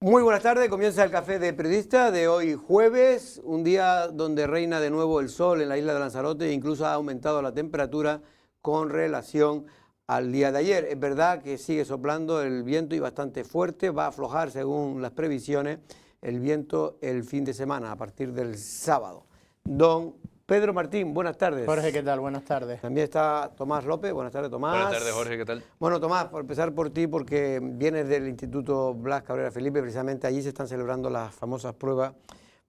Muy buenas tardes, comienza el Café de Periodista de hoy jueves, un día donde reina de nuevo el sol en la isla de Lanzarote e incluso ha aumentado la temperatura con relación al día de ayer. Es verdad que sigue soplando el viento y bastante fuerte, va a aflojar según las previsiones el viento el fin de semana a partir del sábado. Don Pedro Martín, buenas tardes. Jorge, ¿qué tal? Buenas tardes. También está Tomás López. Buenas tardes, Tomás. Buenas tardes, Jorge, ¿qué tal? Bueno, Tomás, por empezar por ti, porque vienes del Instituto Blas Cabrera Felipe, precisamente allí se están celebrando las famosas pruebas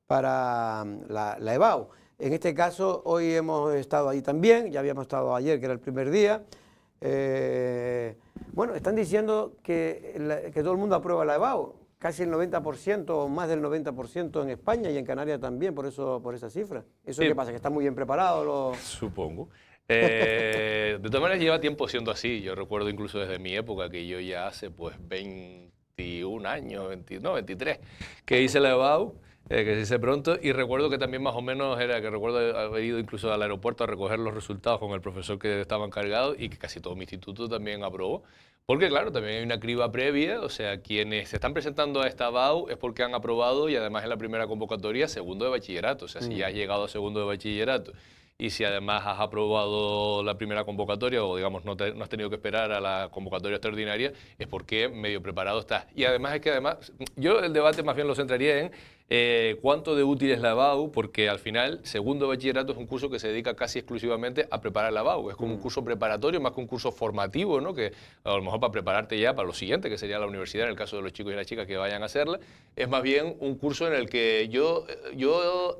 para la EBAU. En este caso, hoy hemos estado ahí también, ya habíamos estado ayer, que era el primer día. Bueno, están diciendo que todo el mundo aprueba la EBAU. Casi el 90% o más del 90% en España y en Canarias también, por esa cifra. ¿Eso sí. qué pasa? ¿Que están muy bien preparados? Supongo. De todas maneras lleva tiempo siendo así. Yo recuerdo incluso desde mi época, que yo ya hace pues 21 años, 23, que hice la EBAU, que se dice pronto, y recuerdo que también más o menos era que recuerdo haber ido incluso al aeropuerto a recoger los resultados con el profesor que estaba encargado y que casi todo mi instituto también aprobó. Porque claro, también hay una criba previa, o sea, quienes se están presentando a esta EBAU es porque han aprobado y además en la primera convocatoria segundo de bachillerato, o sea, si ya has llegado a segundo de bachillerato y si además has aprobado la primera convocatoria o digamos no has tenido que esperar a la convocatoria extraordinaria, es porque medio preparado estás. Y además es que yo el debate más bien lo centraría en cuánto de útil es la EBAU, porque al final segundo de bachillerato es un curso que se dedica casi exclusivamente a preparar la EBAU. Es como un curso preparatorio más que un curso formativo, ¿no? Que a lo mejor para prepararte ya para lo siguiente, que sería la universidad, en el caso de los chicos y las chicas que vayan a hacerla, es más bien un curso en el que yo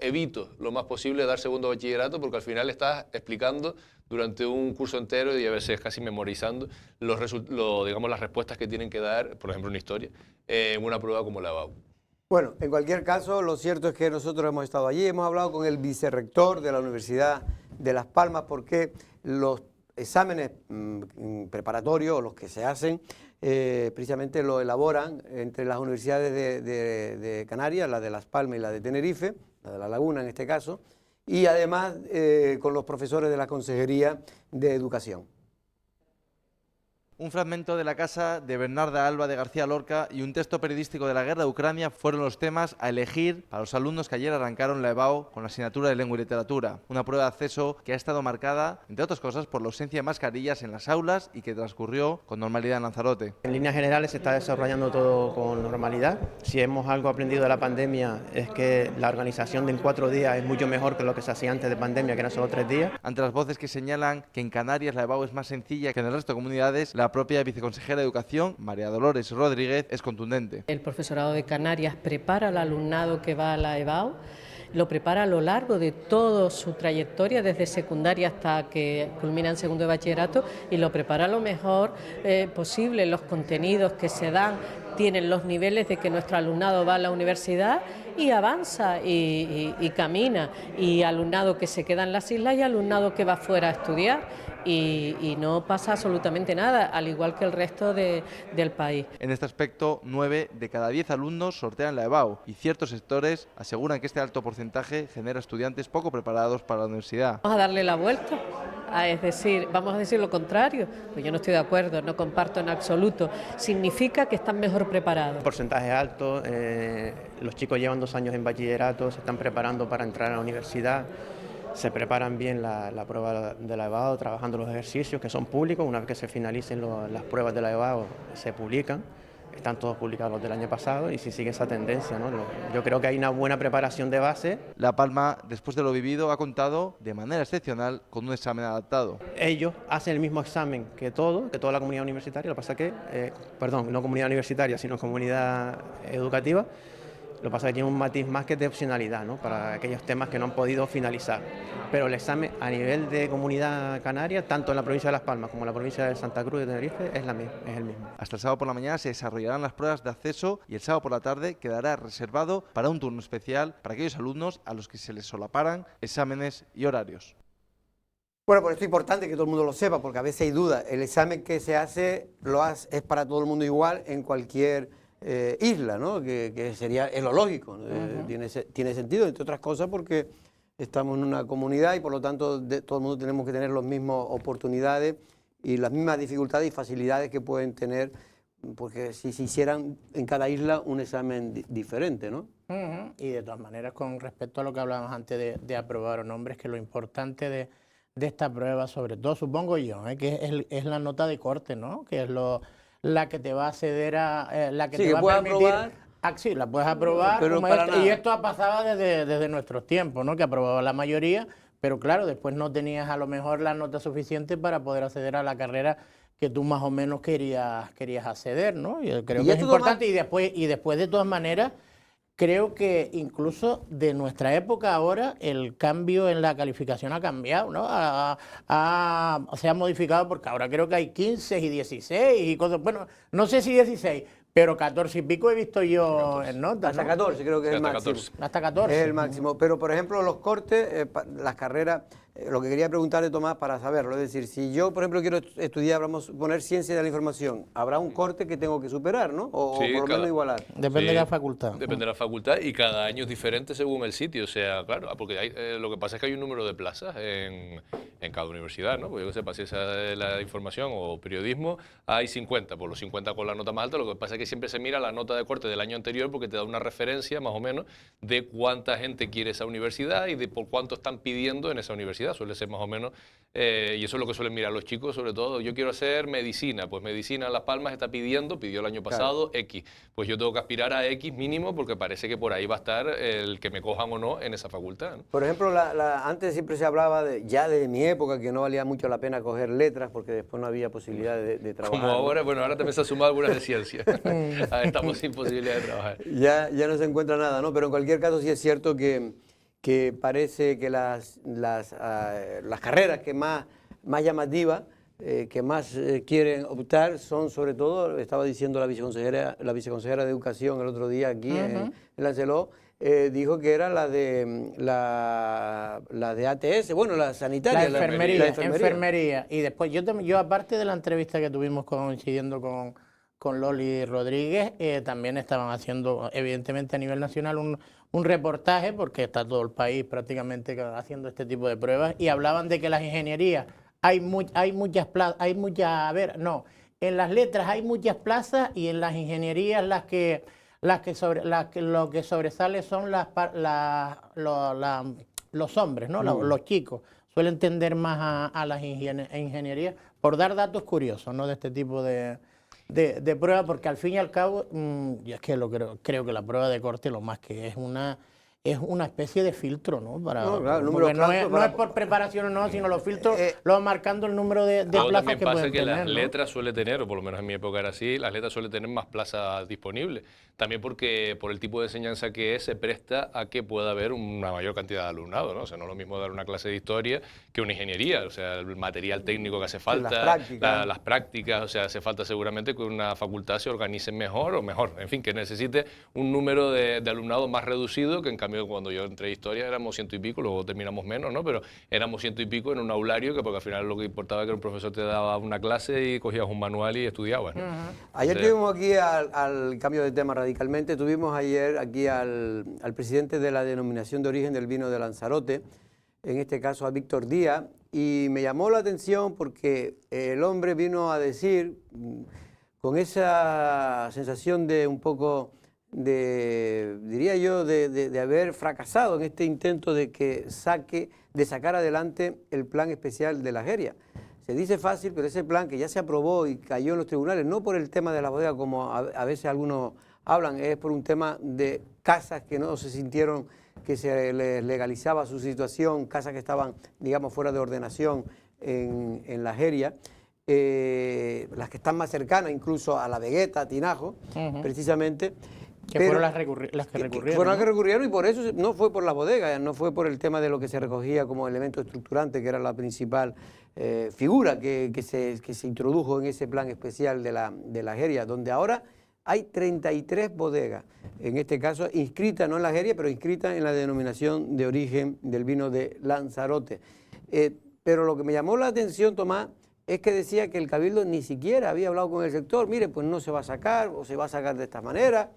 evito lo más posible dar segundo de bachillerato, porque al final estás explicando durante un curso entero y a veces casi memorizando digamos, las respuestas que tienen que dar, por ejemplo, en historia, en una prueba como la EBAU. Bueno, en cualquier caso, lo cierto es que nosotros hemos estado allí, hemos hablado con el vicerrector de la Universidad de Las Palmas, porque los exámenes preparatorios, los que se hacen, precisamente lo elaboran entre las universidades de Canarias, la de Las Palmas y la de Tenerife, la de La Laguna en este caso, y además con los profesores de la Consejería de Educación. Un fragmento de la casa de Bernarda Alba de García Lorca y un texto periodístico de la guerra de Ucrania fueron los temas a elegir para los alumnos que ayer arrancaron la EBAU con la asignatura de Lengua y Literatura. Una prueba de acceso que ha estado marcada, entre otras cosas, por la ausencia de mascarillas en las aulas y que transcurrió con normalidad en Lanzarote. En líneas generales se está desarrollando todo con normalidad. Si hemos algo aprendido de la pandemia es que la organización de en 4 días es mucho mejor que lo que se hacía antes de pandemia, que eran solo 3 días. Ante las voces que señalan que en Canarias la EBAU es más sencilla que en el resto de comunidades, la propia viceconsejera de Educación, María Dolores Rodríguez, es contundente. El profesorado de Canarias prepara al alumnado que va a la EBAU, lo prepara a lo largo de toda su trayectoria, desde secundaria hasta que culmina en segundo de bachillerato, y lo prepara lo mejor posible. Los contenidos que se dan tienen los niveles de que nuestro alumnado va a la universidad y avanza y camina, y alumnado que se queda en las islas y alumnado que va fuera a estudiar. Y no pasa absolutamente nada, al igual que el resto del país. En este aspecto, 9 de cada 10 alumnos sortean la EBAU y ciertos sectores aseguran que este alto porcentaje genera estudiantes poco preparados para la universidad. Vamos a darle la vuelta, es decir, vamos a decir lo contrario, pues yo no estoy de acuerdo, no comparto en absoluto. Significa que están mejor preparados. Porcentaje alto, los chicos llevan 2 años en bachillerato, se están preparando para entrar a la universidad. Se preparan bien la prueba de la EBAU, trabajando los ejercicios que son públicos. Una vez que se finalicen las pruebas de la EBAU, se publican. Están todos publicados los del año pasado y si sigue esa tendencia, ¿no? Yo creo que hay una buena preparación de base. La Palma, después de lo vivido, ha contado de manera excepcional con un examen adaptado. Ellos hacen el mismo examen que toda la comunidad universitaria, lo que pasa es que, no comunidad universitaria, sino comunidad educativa. Lo que pasa es que tiene un matiz más que de opcionalidad, ¿no? Para aquellos temas que no han podido finalizar. Pero el examen a nivel de comunidad canaria, tanto en la provincia de Las Palmas como en la provincia de Santa Cruz de Tenerife, es el mismo. Hasta el sábado por la mañana se desarrollarán las pruebas de acceso y el sábado por la tarde quedará reservado para un turno especial para aquellos alumnos a los que se les solaparan exámenes y horarios. Bueno, pues esto es importante que todo el mundo lo sepa, porque a veces hay dudas. El examen que se hace es para todo el mundo igual en cualquier isla, ¿no? Que es lo lógico, ¿no? Tiene sentido, entre otras cosas, porque estamos en una comunidad y por lo tanto todo el mundo tenemos que tener las mismas oportunidades y las mismas dificultades y facilidades que pueden tener porque si se hicieran en cada isla un examen diferente, ¿no? Y de todas maneras, con respecto a lo que hablábamos antes de aprobar o nombres, que lo importante de esta prueba, sobre todo, supongo yo, que es la nota de corte, ¿no? Que es la que te va a ceder a... la que Sí, te que va a puedas permitir... aprobar. Sí, la puedes aprobar, Pero como para esto, nada. y esto ha pasado desde nuestros tiempos, ¿no? Que aprobaba la mayoría, pero claro, después no tenías a lo mejor la nota suficiente para poder acceder a la carrera que tú más o menos querías acceder, ¿no? Yo creo Y que es esto importante y después de todas maneras creo que incluso de nuestra época ahora el cambio en la calificación ha cambiado, ¿no? Se ha modificado porque ahora creo que hay 15 y 16 y cosas, bueno, no sé si 16, pero 14 y pico he visto yo en notas, Hasta ¿no? 14 creo que es Sí, el hasta máximo. 14. Hasta 14. Es el máximo. Pero, por ejemplo, los cortes, las carreras, lo que quería preguntarle, Tomás, para saberlo, es decir, si yo, por ejemplo, quiero estudiar, vamos a poner ciencia de la información, habrá un corte que tengo que superar, ¿no? O Sí, por lo menos igualar. Depende Sí, de la facultad. Depende de la facultad y cada año es diferente según el sitio. O sea, claro, porque lo que pasa es que hay un número de plazas en cada universidad, ¿no? Porque yo que sepa si esa es la información o periodismo, hay 50, por los 50 con la nota más alta. Lo que pasa es que siempre se mira la nota de corte del año anterior porque te da una referencia más o menos de cuánta gente quiere esa universidad y de por cuánto están pidiendo en esa universidad. Suele ser más o menos, y eso es lo que suelen mirar los chicos, sobre todo. Yo quiero hacer medicina, pues medicina en Las Palmas pidió el año pasado X. Pues yo tengo que aspirar a X mínimo porque parece que por ahí va a estar el que me cojan o no en esa facultad, ¿no? Por ejemplo, antes siempre se hablaba, ya de mi época, que no valía mucho la pena coger letras porque después no había posibilidad de trabajar. Como ¿no? ahora, bueno, ahora también se han sumado algunas de ciencia. Estamos sin posibilidad de trabajar. Ya no se encuentra nada, ¿no? Pero en cualquier caso sí es cierto que parece que las carreras que más llamativas, que más quieren optar son sobre todo, estaba diciendo la viceconsejera de Educación el otro día aquí en Lancelot, dijo que era la de ATS, bueno, la sanitaria. La enfermería. Y después, yo aparte de la entrevista que tuvimos coincidiendo con Loli Rodríguez, también estaban haciendo, evidentemente a nivel nacional, un reportaje, porque está todo el país prácticamente haciendo este tipo de pruebas, y hablaban de que las ingenierías, hay muchas plazas, en las letras hay muchas plazas y en las ingenierías lo que sobresale son los hombres, ¿no? Los chicos suelen tender más a las ingenierías, por dar datos curiosos, ¿no? De este tipo de prueba, porque al fin y al cabo, yo es que creo que la prueba de corte lo más que es una especie de filtro, ¿no? Porque no es por preparación o no, sino los filtros lo marcando el número de plazas también que pasa pueden que tener, las ¿no? letras suele tener, o por lo menos en mi época era así, las letras suele tener más plazas disponibles. También porque por el tipo de enseñanza que es, se presta a que pueda haber una mayor cantidad de alumnado, ¿no? O sea, no es lo mismo dar una clase de historia que una ingeniería. O sea, el material técnico que hace falta, las prácticas, o sea, hace falta seguramente que una facultad se organice mejor, en fin, que necesite un número de alumnado más reducido, que en cambio cuando yo entré a historia éramos 100 y pico, luego terminamos menos, ¿no? Pero éramos 100 y pico en un aulario, que porque al final lo que importaba era que un profesor te daba una clase y cogías un manual y estudiabas, ¿no? Ayer tuvimos aquí al cambio de tema radicalmente, tuvimos ayer aquí al presidente de la denominación de origen del vino de Lanzarote, en este caso a Víctor Díaz, y me llamó la atención porque el hombre vino a decir, con esa sensación de un poco diría yo, de haber fracasado en este intento de sacar adelante el plan especial de la Jeria. Se dice fácil, pero ese plan que ya se aprobó y cayó en los tribunales, no por el tema de la bodega, como a veces algunos hablan, es por un tema de casas que no se sintieron que se les legalizaba su situación, casas que estaban, digamos, fuera de ordenación en la Jeria, las que están más cercanas incluso a la Vegueta, a Tinajo, precisamente. Que fueron las que recurrieron. Fueron las que recurrieron y por eso no fue por la bodega, no fue por el tema de lo que se recogía como elemento estructurante, que era la principal figura que se introdujo en ese plan especial de la Jeria, donde ahora hay 33 bodegas, en este caso inscritas, no en la Jeria, pero inscritas en la denominación de origen del vino de Lanzarote. Pero lo que me llamó la atención, Tomás, es que decía que el Cabildo ni siquiera había hablado con el sector, mire, pues no se va a sacar o se va a sacar de esta manera.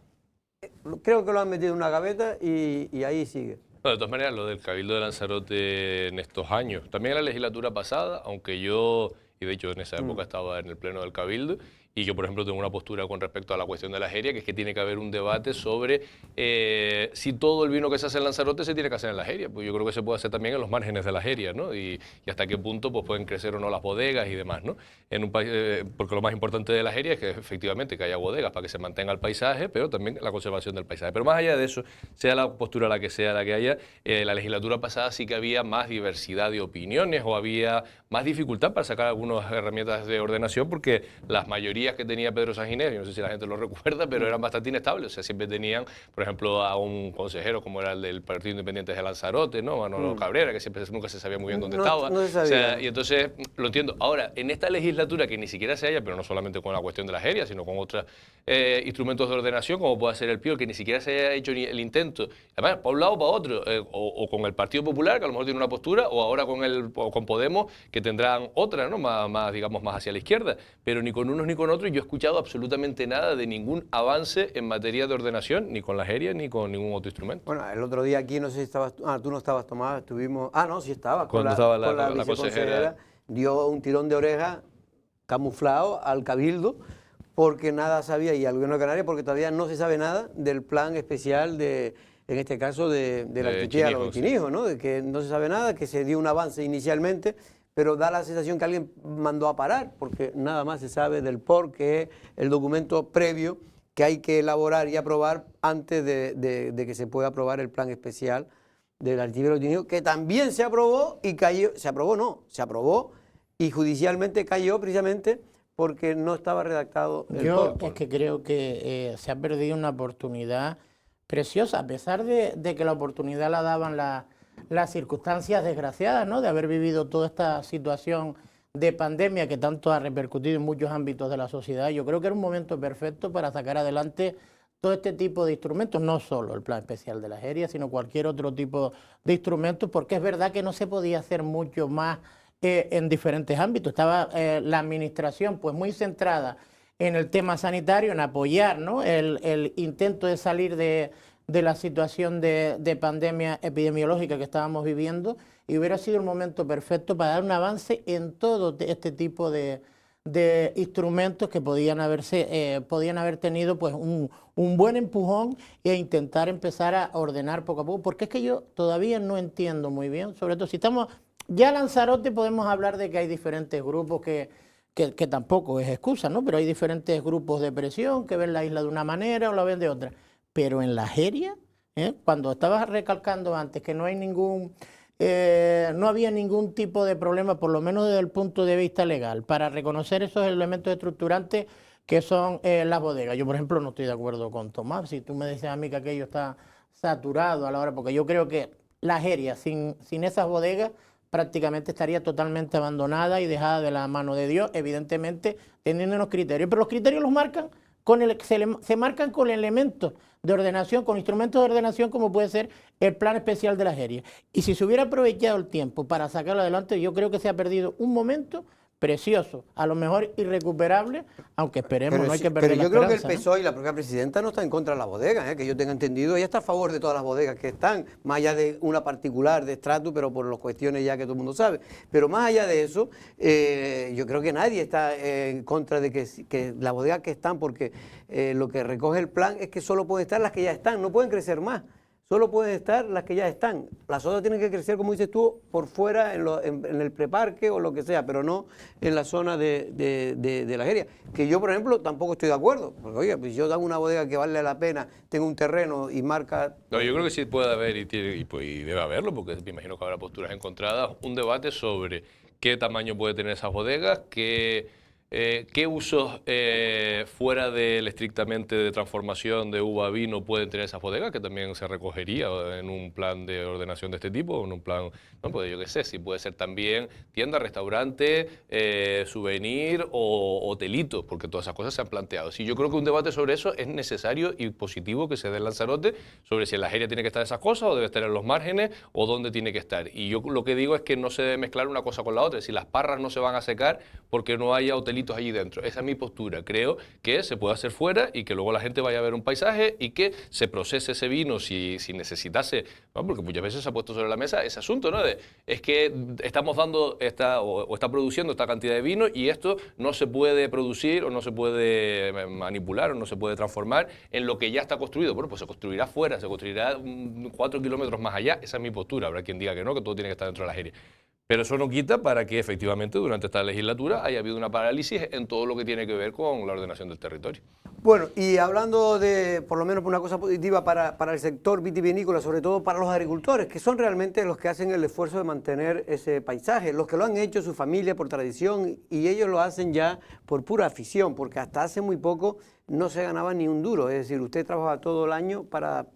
Creo que lo han metido en una gaveta y ahí sigue. Bueno, de todas maneras, lo del Cabildo de Lanzarote en estos años, también en la legislatura pasada, aunque yo, y de hecho en esa época estaba en el pleno del Cabildo, Y yo, por ejemplo, tengo una postura con respecto a la cuestión de la Jeria, que es que tiene que haber un debate sobre si todo el vino que se hace en Lanzarote se tiene que hacer en la Jeria. Pues yo creo que se puede hacer también en los márgenes de la Jeria, ¿no? Y hasta qué punto pues, pueden crecer o no las bodegas y demás, ¿no? En un país, porque lo más importante de la Jeria es que efectivamente que haya bodegas para que se mantenga el paisaje, pero también la conservación del paisaje. Pero más allá de eso, sea la postura la que haya, la legislatura pasada sí que había más diversidad de opiniones o había más dificultad para sacar algunas herramientas de ordenación, porque las mayorías que tenía Pedro Sanginés, yo no sé si la gente lo recuerda, pero eran bastante inestables. O sea, siempre tenían, por ejemplo, a un consejero como era el del Partido Independiente de Lanzarote, ¿no? Manolo Cabrera, que siempre nunca se sabía muy bien dónde estaba. No se sabía. O sea, y entonces lo entiendo. Ahora, en esta legislatura que ni siquiera se haya, pero no solamente con la cuestión de la Jeria, sino con otros instrumentos de ordenación, como puede ser el PIO, que ni siquiera se haya hecho ni el intento, además, para un lado o para otro, o con el Partido Popular, que a lo mejor tiene una postura, o ahora con Podemos, que tendrán otra, ¿no? Más, digamos, más hacia la izquierda, pero ni con unos ni con otros yo he escuchado absolutamente nada de ningún avance en materia de ordenación, ni con la Jeria ni con ningún otro instrumento. Bueno, el otro día aquí, no sé si estabas, tú no estabas, Tomás, estuvimos, no, sí estaba, Cuando estaba la viceconsejera, dio un tirón de oreja camuflado al Cabildo, porque nada sabía, y al Gobierno de Canarias, porque todavía no se sabe nada del plan especial de, en este caso, de la Arquitectura de los Chinijos, ¿no? De que no se sabe nada, que se dio un avance inicialmente, pero da la sensación que alguien mandó a parar, porque nada más se sabe del POR, que es el documento previo que hay que elaborar y aprobar antes de que se pueda aprobar el plan especial del Archipiélago de los Chinijos, que también se aprobó y cayó, se aprobó y judicialmente cayó precisamente porque no estaba redactado el Yo POR. es que creo que se ha perdido una oportunidad preciosa, a pesar de que la oportunidad la daban las circunstancias desgraciadas, ¿no? De haber vivido toda esta situación de pandemia que tanto ha repercutido en muchos ámbitos de la sociedad. Yo creo que era un momento perfecto para sacar adelante todo este tipo de instrumentos, no solo el plan especial de la Jeria, sino cualquier otro tipo de instrumentos, porque es verdad que no se podía hacer mucho más en diferentes ámbitos. Estaba la administración pues muy centrada en el tema sanitario, en apoyar, ¿no? el intento de salir de la situación de pandemia epidemiológica que estábamos viviendo, y hubiera sido el momento perfecto para dar un avance en todo este tipo de instrumentos que podían haber tenido pues un buen empujón e intentar empezar a ordenar poco a poco, porque es que yo todavía no entiendo muy bien, sobre todo si estamos ya Lanzarote, podemos hablar de que hay diferentes grupos que tampoco es excusa, ¿no? Pero hay diferentes grupos de presión que ven la isla de una manera o la ven de otra. Pero en la Jeria, cuando estabas recalcando antes que no hay no había ningún tipo de problema, por lo menos desde el punto de vista legal, para reconocer esos elementos estructurantes que son las bodegas. Yo, por ejemplo, no estoy de acuerdo con Tomás. Si tú me dices a mí que aquello está saturado a la hora, porque yo creo que la Jeria, sin esas bodegas, prácticamente estaría totalmente abandonada y dejada de la mano de Dios, evidentemente teniendo unos criterios. Pero los criterios los marcan se marcan con elementos de ordenación, con instrumentos de ordenación como puede ser el plan especial de la Jeria. Y si se hubiera aprovechado el tiempo para sacarlo adelante, yo creo que se ha perdido un momento precioso, a lo mejor irrecuperable, aunque esperemos, no hay que perder la esperanza. Pero yo creo que el PSOE y la propia presidenta no está en contra de las bodegas, que yo tenga entendido, ella está a favor de todas las bodegas que están, más allá de una particular de estrato, pero por las cuestiones ya que todo el mundo sabe. Pero más allá de eso, yo creo que nadie está en contra de que las bodegas que están, porque lo que recoge el plan es que solo pueden estar las que ya están, no pueden crecer más. Solo pueden estar las que ya están. Las otras tienen que crecer, como dices tú, por fuera, en el preparque o lo que sea, pero no en la zona de la Jeria. Que yo, por ejemplo, tampoco estoy de acuerdo. Porque, oye, pues yo tengo una bodega que vale la pena, tengo un terreno y marca... No, yo creo que sí puede haber y debe haberlo, porque me imagino que habrá posturas encontradas, un debate sobre qué tamaño puede tener esas bodegas, qué usos fuera del estrictamente de transformación de uva a vino pueden tener esas bodegas, que también se recogería en un plan de ordenación de este tipo, en un plan, no, pues yo qué sé, si puede ser también tienda, restaurante, souvenir o hotelito, porque todas esas cosas se han planteado. Sí, yo creo que un debate sobre eso es necesario y positivo que se dé en Lanzarote, sobre si en la Jeria tiene que estar esas cosas o debe estar en los márgenes o dónde tiene que estar. Y yo lo que digo es que no se debe mezclar una cosa con la otra, si las parras no se van a secar porque no haya hotelito barrilitos allí dentro. Esa es mi postura. Creo que se puede hacer fuera y que luego la gente vaya a ver un paisaje y que se procese ese vino si necesitase, ¿no? Porque muchas veces se ha puesto sobre la mesa ese asunto, ¿no? Es que estamos dando o está produciendo esta cantidad de vino y esto no se puede producir o no se puede manipular o no se puede transformar en lo que ya está construido. Bueno, pues se construirá fuera, se construirá 4 kilómetros más allá. Esa es mi postura. Habrá quien diga que no, que todo tiene que estar dentro de la Jeria. Pero eso no quita para que efectivamente durante esta legislatura haya habido una parálisis en todo lo que tiene que ver con la ordenación del territorio. Bueno, y hablando de, por lo menos, una cosa positiva para el sector vitivinícola, sobre todo para los agricultores, que son realmente los que hacen el esfuerzo de mantener ese paisaje, los que lo han hecho su familia por tradición y ellos lo hacen ya por pura afición, porque hasta hace muy poco no se ganaba ni un duro, es decir, usted trabajaba todo el año para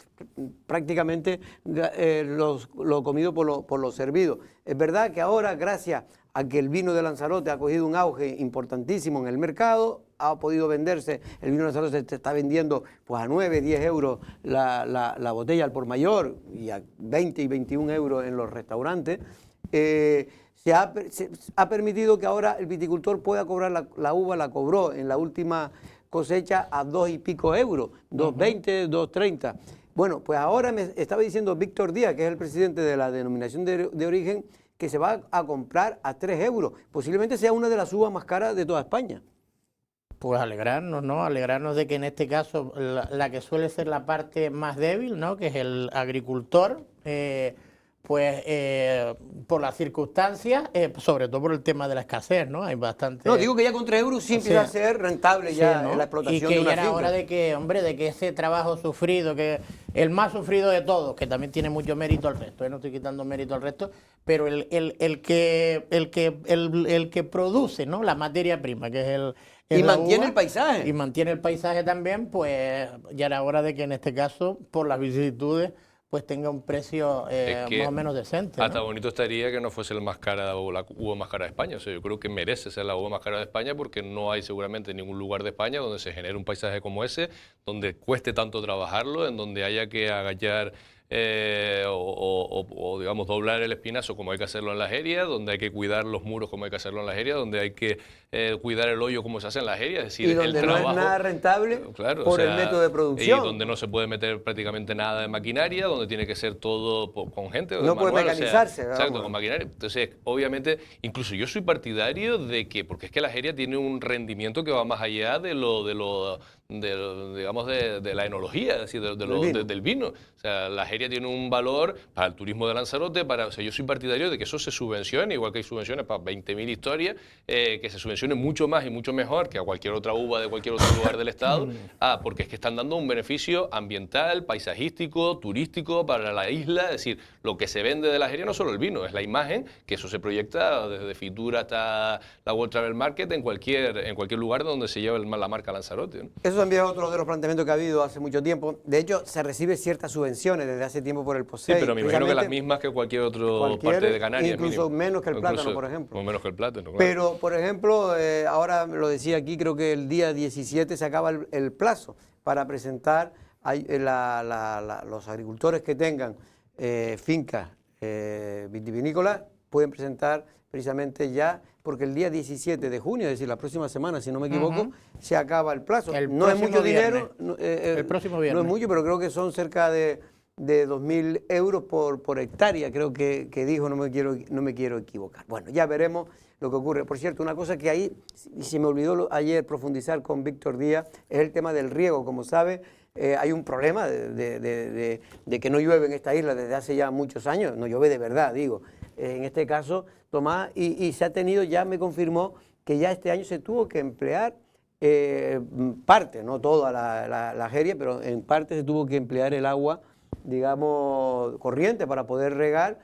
prácticamente lo comido por lo servido. Es verdad que ahora, gracias a que el vino de Lanzarote ha cogido un auge importantísimo en el mercado, ha podido venderse, el vino de Lanzarote se está vendiendo pues a 9, 10 euros la botella al por mayor y a 20 y 21 euros en los restaurantes. Se ha permitido que ahora el viticultor pueda cobrar la uva, la cobró en la última cosecha a 2 y pico euros, 2,20, 2,30. Bueno, pues ahora me estaba diciendo Víctor Díaz, que es el presidente de la denominación de origen, que se va a comprar a 3 euros. Posiblemente sea una de las uvas más caras de toda España. Pues alegrarnos, ¿no? Alegrarnos de que en este caso la que suele ser la parte más débil, ¿no? Que es el agricultor, por las circunstancias, sobre todo por el tema de la escasez, ¿no? Hay bastante... No, digo que ya con 3 euros sí empieza a ser rentable ya, ¿no? la explotación y que de una ya era finca. hora de que, hombre, de que ese trabajo sufrido, que el más sufrido de todos, que también tiene mucho mérito al resto, no estoy quitando mérito al resto, pero el que produce, ¿no? La materia prima, que es y mantiene el paisaje. Y mantiene el paisaje también, pues ya era hora de que en este caso, por las vicisitudes, pues tenga un precio más o menos decente, ¿no? Hasta bonito estaría que no fuese el más cara o la uva más cara de España. O sea, yo creo que merece ser la uva más cara de España porque no hay seguramente ningún lugar de España donde se genere un paisaje como ese, donde cueste tanto trabajarlo, en donde haya que agachar digamos doblar el espinazo como hay que hacerlo en la Jeria, donde hay que cuidar los muros como hay que hacerlo en la Jeria, donde hay que cuidar el hoyo como se hace en la Jeria, es decir, y donde el no trabajo, es nada rentable claro, por el método de producción. Y donde no se puede meter prácticamente nada de maquinaria, donde tiene que ser todo con gente. No puede mecanizarse. Exacto, con maquinaria. Entonces, obviamente, incluso yo soy partidario de que, porque es que la Jeria tiene un rendimiento que va más allá de digamos, de la enología, es decir, del vino. O sea, la Jeria tiene un valor para el turismo de Lanzarote, o sea, yo soy partidario de que eso se subvencione, igual que hay subvenciones para 20.000 historias, que se subvencione mucho más y mucho mejor que a cualquier otra uva de cualquier otro lugar del Estado, porque es que están dando un beneficio ambiental, paisajístico, turístico para la isla, es decir, lo que se vende de la Jeria no solo el vino, es la imagen, que eso se proyecta desde Fitur hasta la World Travel Market en cualquier lugar donde se lleva la marca Lanzarote, ¿no? Eso también es otro de los planteamientos que ha habido hace mucho tiempo. De hecho, se recibe ciertas subvenciones desde hace tiempo por el POSEI. Sí, pero me imagino que las mismas que cualquier otra parte de Canarias. Incluso menos que el plátano, por ejemplo. O menos que el plátano, claro. Pero, por ejemplo, ahora lo decía aquí, creo que el día 17 se acaba el plazo para presentar los agricultores que tengan fincas vitivinícolas, pueden presentar precisamente ya, porque el día 17 de junio, es decir, la próxima semana, si no me equivoco, se acaba el plazo. No es mucho dinero, el próximo viernes. No es mucho, pero creo que son cerca de 2.000 euros por hectárea, creo que dijo, no me quiero equivocar. Bueno, ya veremos lo que ocurre. Por cierto, una cosa que ahí, se me olvidó ayer profundizar con Víctor Díaz, es el tema del riego. Como sabe, hay un problema de que no llueve en esta isla desde hace ya muchos años, no llueve de verdad, digo. En este caso, Tomás, y se ha tenido, ya me confirmó, que ya este año se tuvo que emplear parte, no toda la Jeria, pero en parte se tuvo que emplear el agua, digamos, corriente para poder regar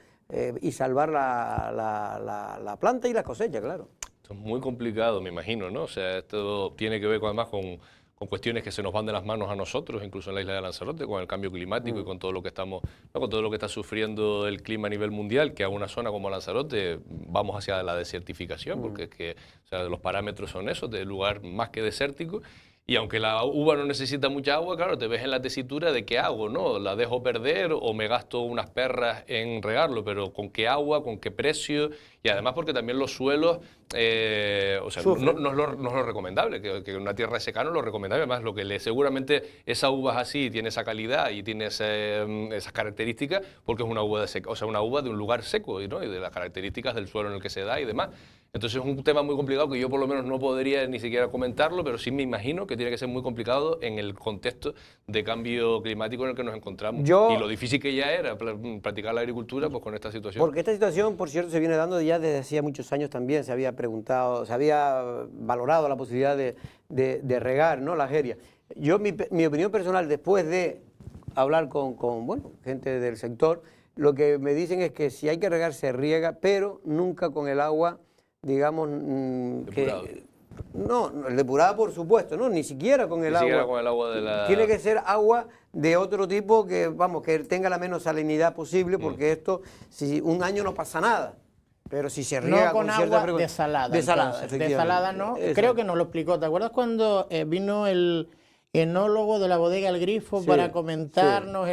y salvar la planta y la cosecha, claro. Esto es muy complicado, me imagino, ¿no? O sea, esto tiene que ver además con cuestiones que se nos van de las manos a nosotros, incluso en la isla de Lanzarote, con el cambio climático y con todo lo que con todo lo que está sufriendo el clima a nivel mundial, que a una zona como Lanzarote vamos hacia la desertificación, porque es que, o sea, los parámetros son esos, de lugar más que desértico. Y aunque la uva no necesita mucha agua, claro, te ves en la tesitura de qué hago, ¿no? ¿La dejo perder o me gasto unas perras en regarlo? Pero ¿con qué agua? ¿Con qué precio? Y además porque también los suelos, o sea, no es lo recomendable, que una tierra de secano es lo recomendable. Además, lo que seguramente esa uva es así, tiene esa calidad y tiene esas características, porque es una uva o sea, una uva de un lugar seco, ¿no? Y de las características del suelo en el que se da y demás. Entonces es un tema muy complicado que yo por lo menos no podría ni siquiera comentarlo, pero sí me imagino que tiene que ser muy complicado en el contexto de cambio climático en el que nos encontramos. Y lo difícil que ya era practicar la agricultura pues con esta situación. Porque esta situación, por cierto, se viene dando ya desde hacía muchos años también. Se había preguntado, se había valorado la posibilidad de regar, ¿no?, la jeria. Yo, mi opinión personal, después de hablar con bueno, gente del sector, lo que me dicen es que si hay que regar, se riega, pero nunca con el agua, digamos, no, el depurado por supuesto, no, ni siquiera con el agua. Ni siquiera con el agua de la... Tiene que ser agua de otro tipo que, vamos, que tenga la menos salinidad posible, porque esto, si un año no pasa nada. Pero si se riega no con cierta agua desalada. Desalada, Desalada no. Creo que nos lo explicó. ¿Te acuerdas cuando vino el enólogo de la bodega El Grifo para comentarnos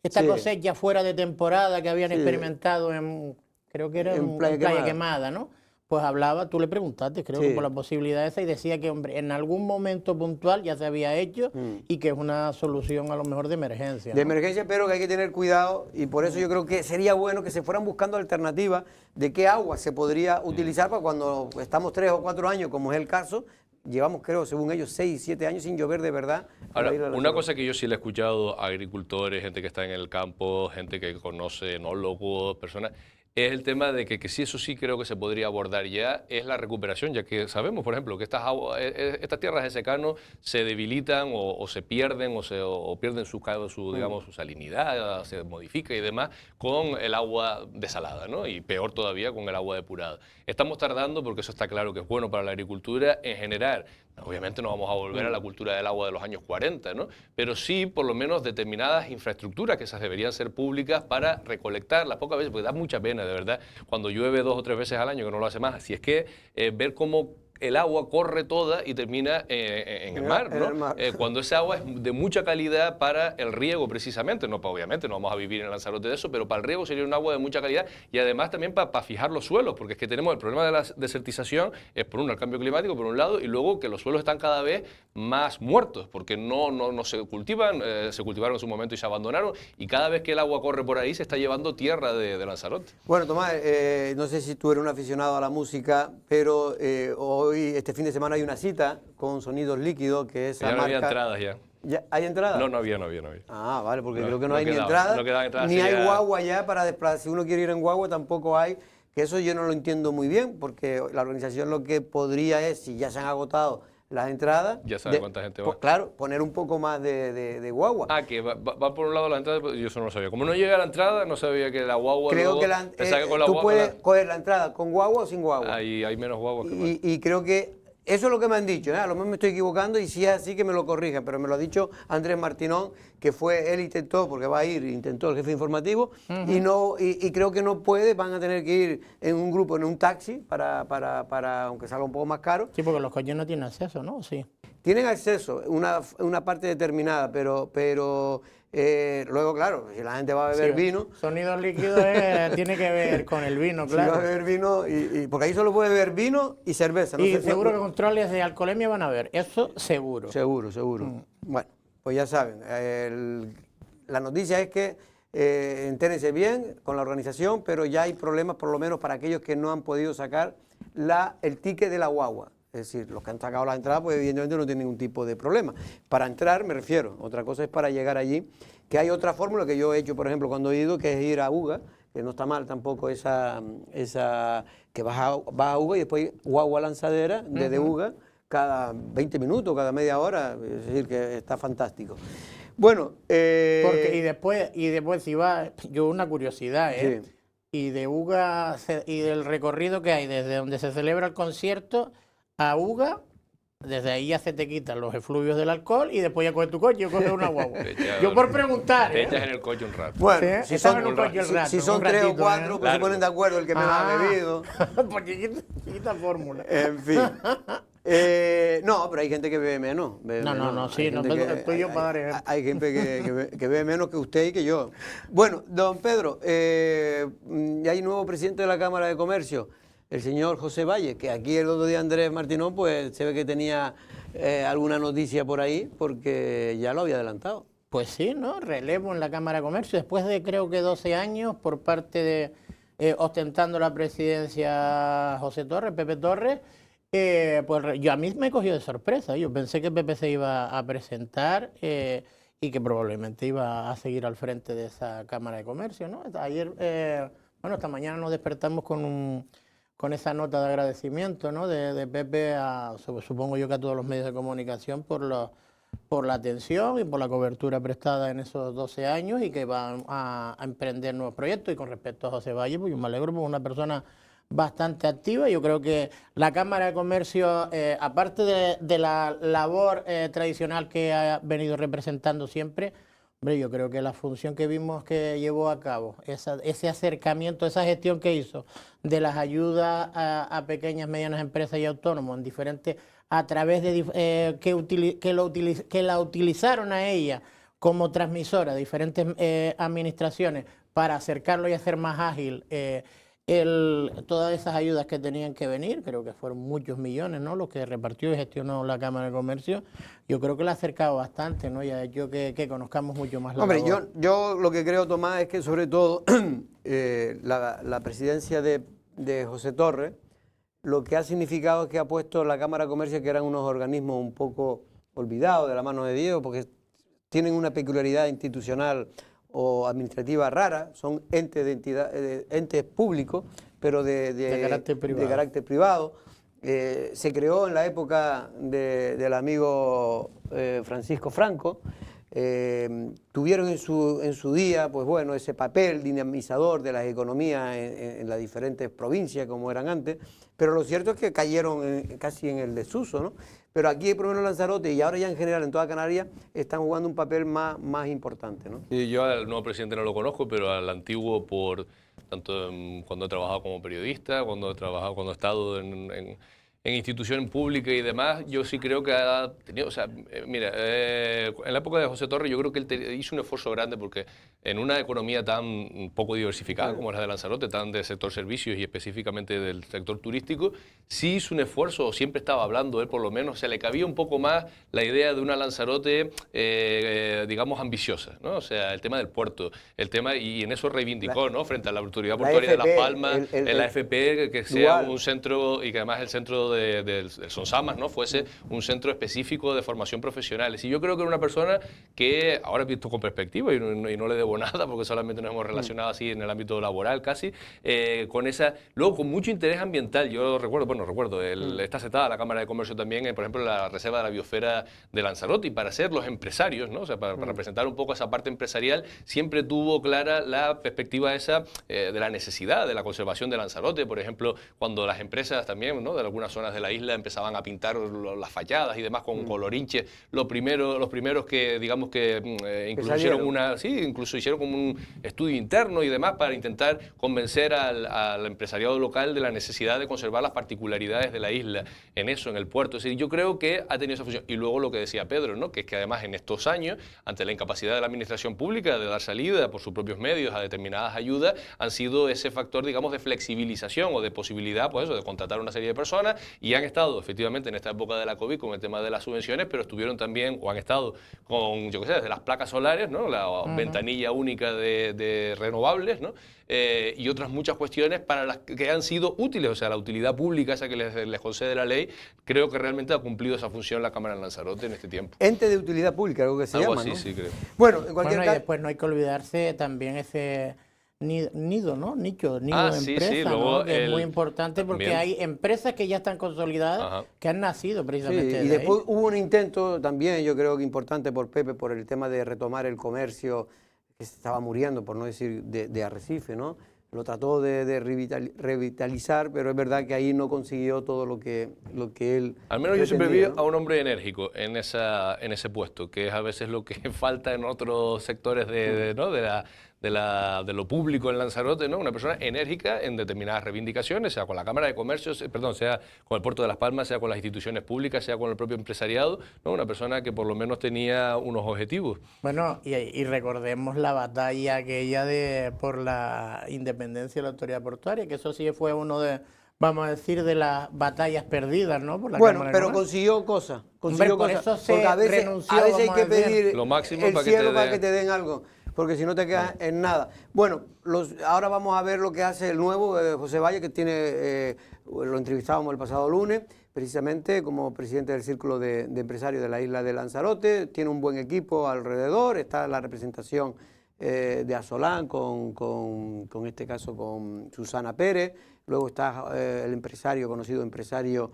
esta cosecha fuera de temporada que habían experimentado en, creo que era en Playa Quemada, ¿no? Pues hablaba, tú le preguntaste, creo que por la posibilidad esa, y decía que, hombre, en algún momento puntual ya se había hecho y que es una solución a lo mejor de emergencia. De emergencia, pero que hay que tener cuidado, y por eso yo creo que sería bueno que se fueran buscando alternativas de qué agua se podría utilizar para cuando estamos 3 o 4 años, como es el caso. Llevamos, creo, según ellos, 6, 7 años sin llover de verdad. Ahora, una cosa que yo sí le he escuchado a agricultores, gente que está en el campo, gente que conoce enólogos, personas, es el tema de que sí, eso sí creo que se podría abordar ya, es la recuperación, ya que sabemos, por ejemplo, que estas tierras de secano se debilitan o se pierden o pierden digamos, su salinidad, se modifica y demás con el agua desalada, ¿no? Y peor todavía con el agua depurada. Estamos tardando, porque eso está claro que es bueno para la agricultura, en generar. Obviamente no vamos a volver a la cultura del agua de los años 40, ¿no? Pero sí, por lo menos, determinadas infraestructuras que esas deberían ser públicas para recolectarlas pocas veces, porque da mucha pena, de verdad, cuando llueve 2 o 3 veces al año, que no lo hace más. Si es que ver cómo el agua corre toda y termina en el mar, ¿no? Cuando esa agua es de mucha calidad para el riego, precisamente. No, obviamente no vamos a vivir en Lanzarote de eso, pero para el riego sería un agua de mucha calidad y además también para fijar los suelos, porque es que tenemos el problema de la desertización, es por el cambio climático, por un lado, y luego que los suelos están cada vez más muertos, porque no se cultivan, se cultivaron en su momento y se abandonaron, y cada vez que el agua corre por ahí se está llevando tierra de Lanzarote. Bueno, Tomás, no sé si tú eres un aficionado a la música, pero hoy, este fin de semana, hay una cita con Sonidos Líquidos, que es ya no había entradas ya. ¿Ya hay entradas? No había. Ah, vale, porque creo que no hay ni entradas, ni hay guagua ya para desplazar. Si uno quiere ir en guagua tampoco hay, que eso yo no lo entiendo muy bien, porque la organización lo que podría es, si ya se han agotado las entradas, ya sabe cuánta gente va. Pues claro, poner un poco más de guagua. Ah, que va por un lado la entrada, yo eso no lo sabía. Como no llega a la entrada, no sabía que la guagua... Creo que tú puedes coger la entrada con guagua o sin guagua. Hay menos guaguas que y creo que eso es lo que me han dicho, a lo mejor me estoy equivocando y si es así que me lo corrijan, pero me lo ha dicho Andrés Martinón, que fue, él intentó, porque va a ir, intentó el jefe informativo, y creo que no puede, van a tener que ir en un grupo, en un taxi, para aunque salga un poco más caro. Sí, porque los coches no tienen acceso, ¿no? Sí. Tienen acceso, una parte determinada, pero luego, claro, si la gente va a beber vino... Sonidos Líquidos tiene que ver con el vino, claro. Si va a beber vino, porque ahí solo puede beber vino y cerveza. Y seguro que controles de alcoholemia van a haber, eso seguro. Seguro. Bueno, pues ya saben, la noticia es que entérense bien con la organización, pero ya hay problemas, por lo menos para aquellos que no han podido sacar el ticket de la guagua. Es decir, los que han sacado la entrada, pues evidentemente no tienen ningún tipo de problema. Para entrar, me refiero, otra cosa es para llegar allí, que hay otra fórmula que yo he hecho, por ejemplo, cuando he ido, que es ir a Uga, que no está mal tampoco esa que vas a Uga y después Guagua Lanzadera, desde Uga, cada 20 minutos, cada media hora, es decir, que está fantástico. Bueno, porque y después si va, yo una curiosidad, sí. Y de Uga, y del recorrido que hay desde donde se celebra el concierto a Uga, desde ahí ya se te quitan los efluvios del alcohol y después ya coges tu coche y coges una guagua. Yo por preguntar. Te echas en el coche un rato. Bueno, ¿sí? si son 3 o 4, pues se ponen de acuerdo el que menos ha bebido. Porque quita fórmula. En fin. No, pero hay gente que bebe menos. Sí, no, estoy yo para dar ejemplo. Hay gente que bebe menos que usted y que yo. Bueno, don Pedro, ya hay nuevo presidente de la Cámara de Comercio, el señor José Valle, que aquí el otro día Andrés Martinón, pues se ve que tenía alguna noticia por ahí, porque ya lo había adelantado. Pues sí, ¿no? Relevo en la Cámara de Comercio, después de creo que 12 años por parte de, ostentando la presidencia José Torres, Pepe Torres, pues yo a mí me cogió de sorpresa. Yo pensé que Pepe se iba a presentar y que probablemente iba a seguir al frente de esa Cámara de Comercio, ¿no? Ayer, esta mañana nos despertamos con esa nota de agradecimiento, ¿no? de Pepe, supongo yo que a todos los medios de comunicación por la atención y por la cobertura prestada en esos 12 años y que van a emprender nuevos proyectos. Y con respecto a José Valle, pues yo me alegro por una persona bastante activa. Yo creo que la Cámara de Comercio, aparte de la labor tradicional que ha venido representando siempre, hombre, yo creo que la función que vimos que llevó a cabo, ese acercamiento, esa gestión que hizo de las ayudas a pequeñas, medianas empresas y autónomos en diferentes, a través de que la utilizaron a ella como transmisora de diferentes administraciones para acercarlo y hacer más ágil todas esas ayudas que tenían que venir, creo que fueron muchos millones, ¿no? Los que repartió y gestionó la Cámara de Comercio, yo creo que la ha acercado bastante, ¿no? Y ha hecho que conozcamos mucho más la Hombre, labor. yo lo que creo, Tomás, es que sobre todo la presidencia de José Torres, lo que ha significado es que ha puesto la Cámara de Comercio, que eran unos organismos un poco olvidados de la mano de Dios, porque tienen una peculiaridad institucional o administrativa rara, son entes públicos, pero de carácter privado. Se creó en la época del amigo Francisco Franco. Tuvieron en su día, pues bueno, ese papel dinamizador de las economías en las diferentes provincias como eran antes, pero lo cierto es que cayeron casi en el desuso, ¿no? Pero aquí, por lo menos en Lanzarote y ahora ya en general en toda Canarias, están jugando un papel más importante, ¿no? Sí, yo al nuevo presidente no lo conozco, pero al antiguo, tanto cuando he trabajado como periodista, cuando he estado en institución pública y demás, yo sí creo que ha tenido, o sea, mira, en la época de José Torres yo creo que él hizo un esfuerzo grande porque en una economía tan poco diversificada como la de Lanzarote, tan del sector servicios y específicamente del sector turístico, sí hizo un esfuerzo, o siempre estaba hablando él por lo menos, se le cabía un poco más la idea de una Lanzarote, digamos, ambiciosa, ¿no? O sea, el tema del puerto, el tema, y en eso reivindicó, ¿no? Frente a la Autoridad Portuaria de Las Palmas, la AFP, que sea un centro, y que además el centro del Sonsamas, ¿no? Fuese un centro específico de formación profesional. Y yo creo que era una persona que, ahora visto con perspectiva, y no le debo nada porque solamente nos hemos relacionado así en el ámbito laboral casi, luego con mucho interés ambiental. Yo recuerdo, está aceptada la Cámara de Comercio también, por ejemplo, la Reserva de la Biosfera de Lanzarote, y para ser los empresarios, ¿no? O sea, para representar un poco esa parte empresarial, siempre tuvo clara la perspectiva esa de la necesidad de la conservación de Lanzarote. Por ejemplo, cuando las empresas también, ¿no? De algunas zonas de la isla empezaban a pintar las fachadas y demás con colorinches, los primeros que, digamos que incluso hicieron como un estudio interno y demás para intentar convencer al empresariado local de la necesidad de conservar las particularidades de la isla en el puerto. Es decir, yo creo que ha tenido esa función. Y luego lo que decía Pedro, ¿no? Que es que además en estos años, ante la incapacidad de la administración pública de dar salida por sus propios medios a determinadas ayudas, han sido ese factor, digamos, de flexibilización o de posibilidad, pues eso, de contratar una serie de personas, y han estado efectivamente en esta época de la COVID con el tema de las subvenciones, pero estuvieron también, o han estado con, yo qué sé, desde las placas solares, ¿no? La ventanilla única de renovables, ¿no? Y otras muchas cuestiones para las que han sido útiles, o sea, la utilidad pública esa que les concede la ley, creo que realmente ha cumplido esa función la Cámara de Lanzarote en este tiempo. Ente de utilidad pública, algo que se llama, así, ¿no? Sí, creo. Bueno, en cualquier caso... Y después no hay que olvidarse también ese nido, ¿no? Nicho de empresa, ¿no? Que es muy importante porque también hay empresas que ya están consolidadas, que han nacido precisamente y después hubo un intento también, yo creo que importante por Pepe, por el tema de retomar el comercio que se estaba muriendo, por no decir de Arrecife, ¿no? Lo trató de revitalizar, pero es verdad que ahí no consiguió todo lo que él Al menos yo siempre vi, ¿no?, a un hombre enérgico en ese puesto, que es a veces lo que falta en otros sectores de lo público en Lanzarote, ¿no? Una persona enérgica en determinadas reivindicaciones, sea con la Cámara de Comercio, perdón, sea con el Puerto de Las Palmas, sea con las instituciones públicas, sea con el propio empresariado, ¿no? Una persona que por lo menos tenía unos objetivos. Bueno, y recordemos la batalla aquella por la independencia de la autoridad portuaria, que eso sí fue uno de, vamos a decir, de las batallas perdidas, ¿no? Por la Bueno, Cámara de pero Comercio. consiguió cosas. Hombre, por eso se renunció, a veces hay vamos que a decir, pedir lo máximo el para que cielo te para den. que te den algo, porque si no te quedas en nada. Bueno, ahora vamos a ver lo que hace el nuevo José Valle, que tiene, lo entrevistábamos el pasado lunes, precisamente como presidente del Círculo de Empresarios de la isla de Lanzarote. Tiene un buen equipo alrededor, está la representación de Asolán con este caso con Susana Pérez. Luego está el conocido empresario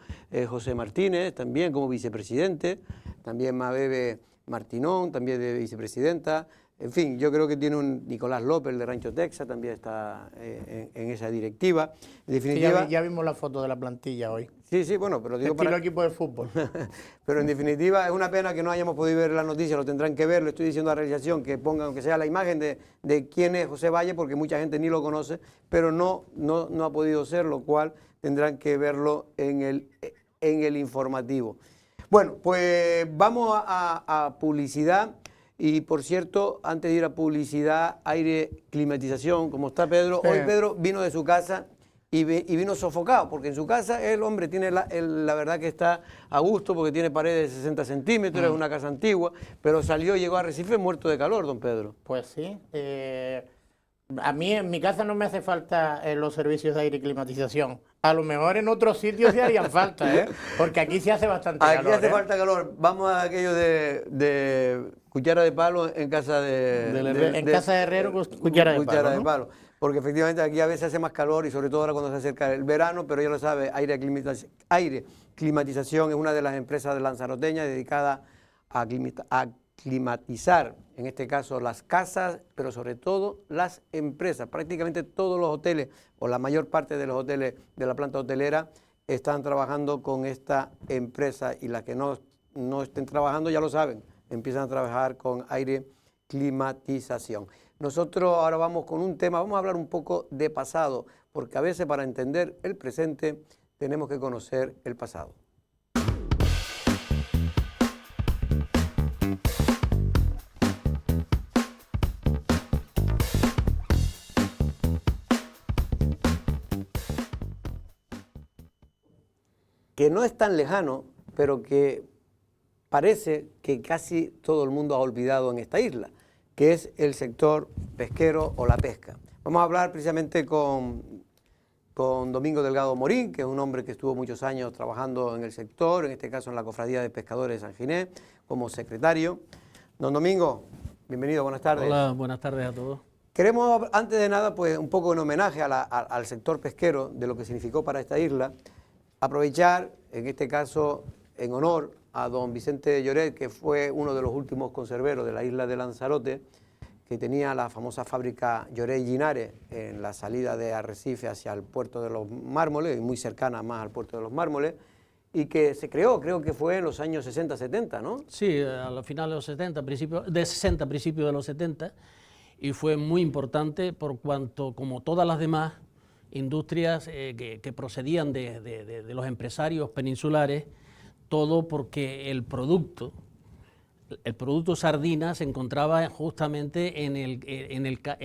José Martínez, también como vicepresidente. También Mabebe Martinón, también de vicepresidenta. En fin, yo creo que tiene un Nicolás López, el de Rancho Texas, también está en esa directiva. En definitiva, ya vimos la foto de la plantilla hoy. Sí, bueno, pero digo Estilo equipo de fútbol. Pero en definitiva es una pena que no hayamos podido ver la noticia, lo tendrán que ver, le estoy diciendo a la realización que pongan, aunque sea la imagen de quién es José Valle, porque mucha gente ni lo conoce, pero no ha podido ser, lo cual tendrán que verlo en el informativo. Bueno, pues vamos a publicidad. Y por cierto, antes de ir a publicidad, aire, climatización, como está Pedro. Sí. Hoy Pedro vino de su casa y vino sofocado, porque en su casa el hombre tiene la verdad que está a gusto, porque tiene paredes de 60 centímetros, es una casa antigua, pero salió y llegó a Arrecife muerto de calor, don Pedro. Pues sí. A mí en mi casa no me hace falta los servicios de aire y climatización. A lo mejor en otros sitios sí harían falta, ¿eh? Porque aquí sí hace bastante calor. Aquí hace falta calor. Vamos a aquello de cuchara de palo en casa en casa de herrero, cuchara de palo, ¿no? Porque efectivamente aquí a veces hace más calor y sobre todo ahora cuando se acerca el verano, pero ya lo sabe, aire climatización es una de las empresas de lanzaroteñas dedicada a climatizar, en este caso las casas, pero sobre todo las empresas. Prácticamente todos los hoteles, o la mayor parte de los hoteles de la planta hotelera, están trabajando con esta empresa, y las que no estén trabajando ya lo saben, empiezan a trabajar con aire climatización. Nosotros ahora vamos con un tema, vamos a hablar un poco de pasado, porque a veces para entender el presente tenemos que conocer el pasado. Que no es tan lejano, pero que parece que casi todo el mundo ha olvidado en esta isla, que es el sector pesquero o la pesca. Vamos a hablar precisamente con Domingo Delgado Morín, que es un hombre que estuvo muchos años trabajando en el sector, en este caso en la Cofradía de Pescadores de San Ginés, como secretario. Don Domingo, bienvenido, buenas tardes. Hola, buenas tardes a todos. Queremos, antes de nada, pues un poco en homenaje al sector pesquero, de lo que significó para esta isla, aprovechar, en este caso, en honor a don Vicente Lloret, que fue uno de los últimos conserveros de la isla de Lanzarote, que tenía la famosa fábrica Lloret y Linares en la salida de Arrecife hacia el puerto de los Mármoles, y muy cercana más al puerto de los Mármoles, y que se creó, creo que fue en los años 60-70, ¿no? Sí, a los finales de los 60, principios de los 70, y fue muy importante por cuanto, como todas las demás industrias que procedían de los empresarios peninsulares, todo porque el producto sardina se encontraba justamente en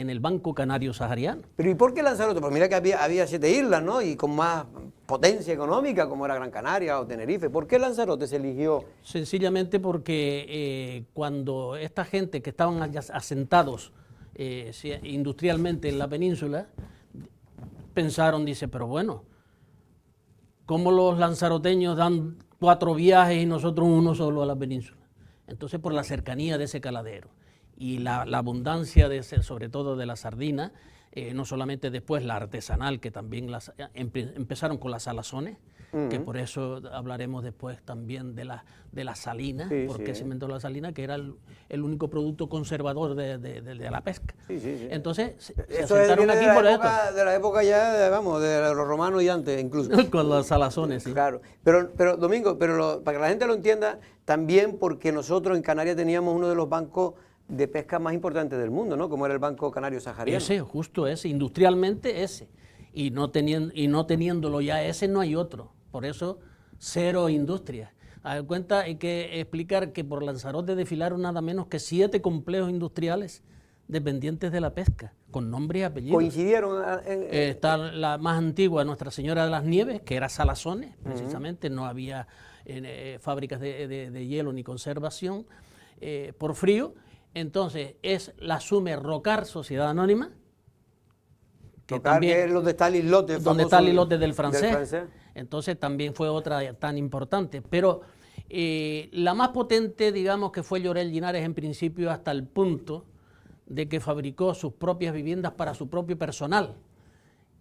el Banco Canario Sahariano. Pero ¿y por qué Lanzarote? Pues mira que había 7 islas, ¿no? Y con más potencia económica, como era Gran Canaria o Tenerife. ¿Por qué Lanzarote se eligió? Sencillamente porque cuando esta gente que estaban asentados industrialmente en la península, pensaron, dice, pero bueno, ¿cómo los lanzaroteños dan 4 viajes y nosotros uno solo a la península? Entonces, por la cercanía de ese caladero y la abundancia, sobre todo de la sardina, no solamente después la artesanal, que también empezaron con las salazones, que por eso hablaremos después también de la salina, sí, porque se inventó la salina, que era el único producto conservador de la pesca. Sí. Entonces, se Eso asentaron viene aquí de por la esto. de la época ya, vamos, de los romanos y antes incluso. Con las salazones, sí. Claro, pero Domingo, para que la gente lo entienda, también porque nosotros en Canarias teníamos uno de los bancos de pesca más importantes del mundo, ¿no? Como era el Banco Canario Sahariano. Ese, justo ese, industrialmente ese. Y no teniéndolo ya ese, no hay otro. Por eso, cero industria. A ver, cuenta, hay que explicar que por Lanzarote desfilaron nada menos que 7 complejos industriales dependientes de la pesca, con nombre y apellidos. Coincidieron Está la más antigua, Nuestra Señora de las Nieves, que era Salazones, precisamente, no había fábricas de hielo ni conservación por frío. Entonces, la asume Rocar, Sociedad Anónima, que Rocar, también, que es donde está el islote donde está el islote del francés. francés. Entonces también fue otra tan importante. Pero la más potente, digamos, que fue Llorel Linares en principio, hasta el punto de que fabricó sus propias viviendas para su propio personal.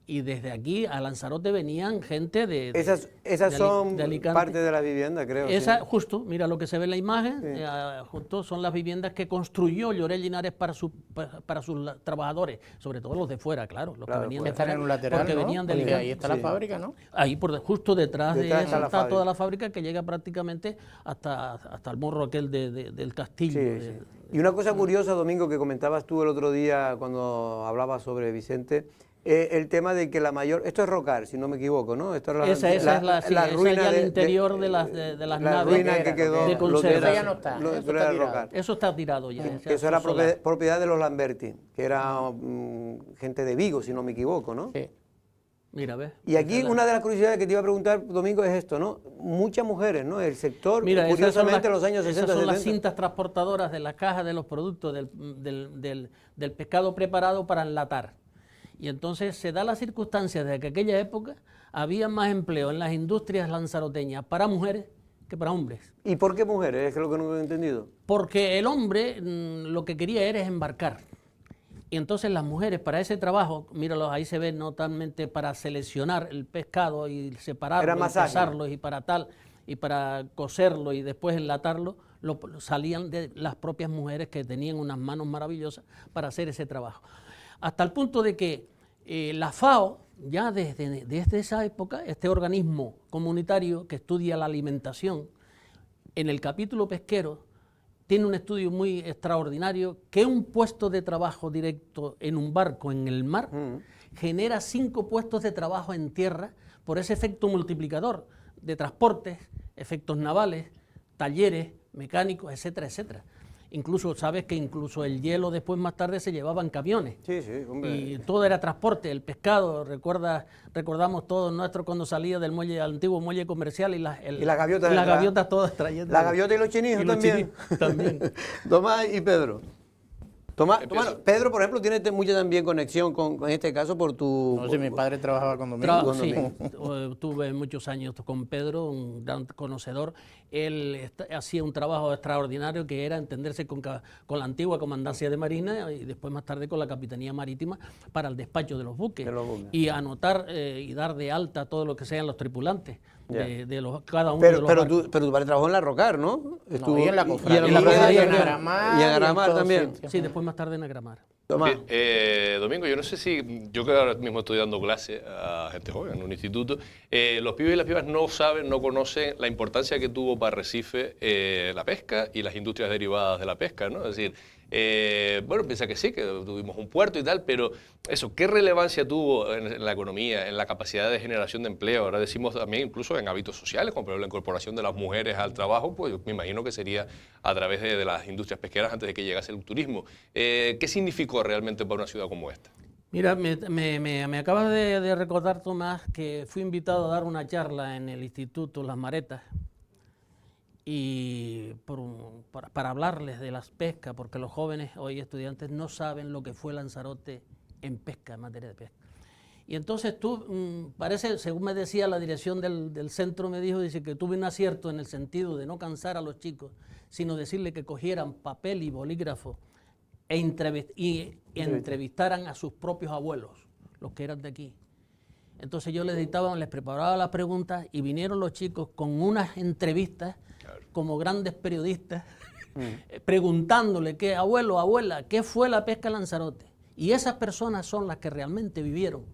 Y desde aquí a Lanzarote venían gente Esas son de Alicante. parte de la vivienda, creo. Esa, sí. justo, mira lo que se ve en la imagen, Sí. justo son las viviendas que construyó Llorel Linares para sus trabajadores, sobre todo los de fuera, claro, los Claro, que venían Que de están fuera, en un lateral, porque ¿no? venían de Porque Alicante. ahí está la fábrica, ¿no? Ahí justo detrás de Detrás eso está está la toda la fábrica que llega prácticamente hasta el morro aquel del castillo. Sí, sí. Y una cosa curiosa, Domingo, que comentabas tú el otro día cuando hablabas sobre Vicente, el tema de que la mayor... Esto es Rocar, si no me equivoco, ¿no? Esto es Esa es la ruina del interior de las la naves ruina que quedó, de lo conserva. Eso ya no está, lo de eso está tirado. Rocar. Eso está tirado ya. Que eso era propiedad de los Lamberti, que era gente de Vigo, si no me equivoco, ¿no? Sí. Mira, ¿ves? Y aquí una de las curiosidades que te iba a preguntar, Domingo, es esto, ¿no? Muchas mujeres, ¿no? El sector, Mira, curiosamente, en los años 60, esas son 70... las cintas transportadoras de la caja de los productos del pescado preparado para enlatar. Y entonces se da la circunstancia de que en aquella época había más empleo en las industrias lanzaroteñas para mujeres que para hombres. ¿Y por qué mujeres? Es que es lo que no he entendido. Porque el hombre lo que quería era embarcar. Y entonces las mujeres para ese trabajo, míralos, ahí se ve notablemente para seleccionar el pescado y separarlo, Era y más ágil. pesarlo y para tal, y para cocerlo y después enlatarlo, salían de las propias mujeres que tenían unas manos maravillosas para hacer ese trabajo. Hasta el punto de que la FAO, ya desde esa época, este organismo comunitario que estudia la alimentación, en el capítulo pesquero, tiene un estudio muy extraordinario que un puesto de trabajo directo en un barco en el mar genera 5 puestos de trabajo en tierra por ese efecto multiplicador de transportes, efectos navales, talleres, mecánicos, etcétera, etcétera. Incluso, sabes que incluso el hielo después más tarde se llevaba en camiones. Sí, sí, hombre. Y todo era transporte, el pescado, recordamos todos nuestros cuando salía del muelle, al antiguo muelle comercial y las gaviotas y las detrás. gaviotas todas trayendo. La gaviota y los chinijos y los también. chinijos también. Tomás y Pedro. Tomás, Empiezo. Pedro, por ejemplo, tiene mucha también conexión con este caso por tu... No sé, mi padre trabajaba con Domingo. Sí, tuve muchos años con Pedro, un gran conocedor. Él hacía un trabajo extraordinario que era entenderse con la antigua Comandancia de Marina y después más tarde con la Capitanía Marítima para el despacho de los buques. Y anotar y dar de alta todo lo que sean los tripulantes. Cada uno de los barcos. Pero tu padre trabajó en la Rocar, ¿no? No, y en la cofradía, y en la cofradía, y en y en Agramar, y en Agramar y en también. todos sitios. Sí, después más tarde en Agramar. Tomás. Domingo, yo no sé si, yo que ahora mismo estoy dando clase a gente joven en un instituto, los pibes y las pibas no saben, no conocen la importancia que tuvo para Arrecife la pesca y las industrias derivadas de la pesca, ¿no? Es decir, bueno, piensa que sí, que tuvimos un puerto y tal, pero eso, ¿qué relevancia tuvo en la economía, en la capacidad de generación de empleo? Ahora decimos también incluso en hábitos sociales, como por ejemplo la incorporación de las mujeres al trabajo, pues me imagino que sería a través de las industrias pesqueras antes de que llegase el turismo. ¿Qué significó realmente para una ciudad como esta? Mira, me acabas de recordar, Tomás, que fui invitado a dar una charla en el Instituto Las Maretas y para hablarles de las pescas, porque los jóvenes hoy estudiantes no saben lo que fue Lanzarote en pesca, en materia de pesca. Y entonces parece, según me decía la dirección del centro, dice que tuve un acierto en el sentido de no cansar a los chicos, sino decirle que cogieran papel y bolígrafo y entrevistaran a sus propios abuelos, los que eran de aquí. Entonces yo les preparaba las preguntas y vinieron los chicos con unas entrevistas como grandes periodistas, preguntándole que, abuelo, abuela, ¿qué fue la pesca Lanzarote? Y esas personas son las que realmente vivieron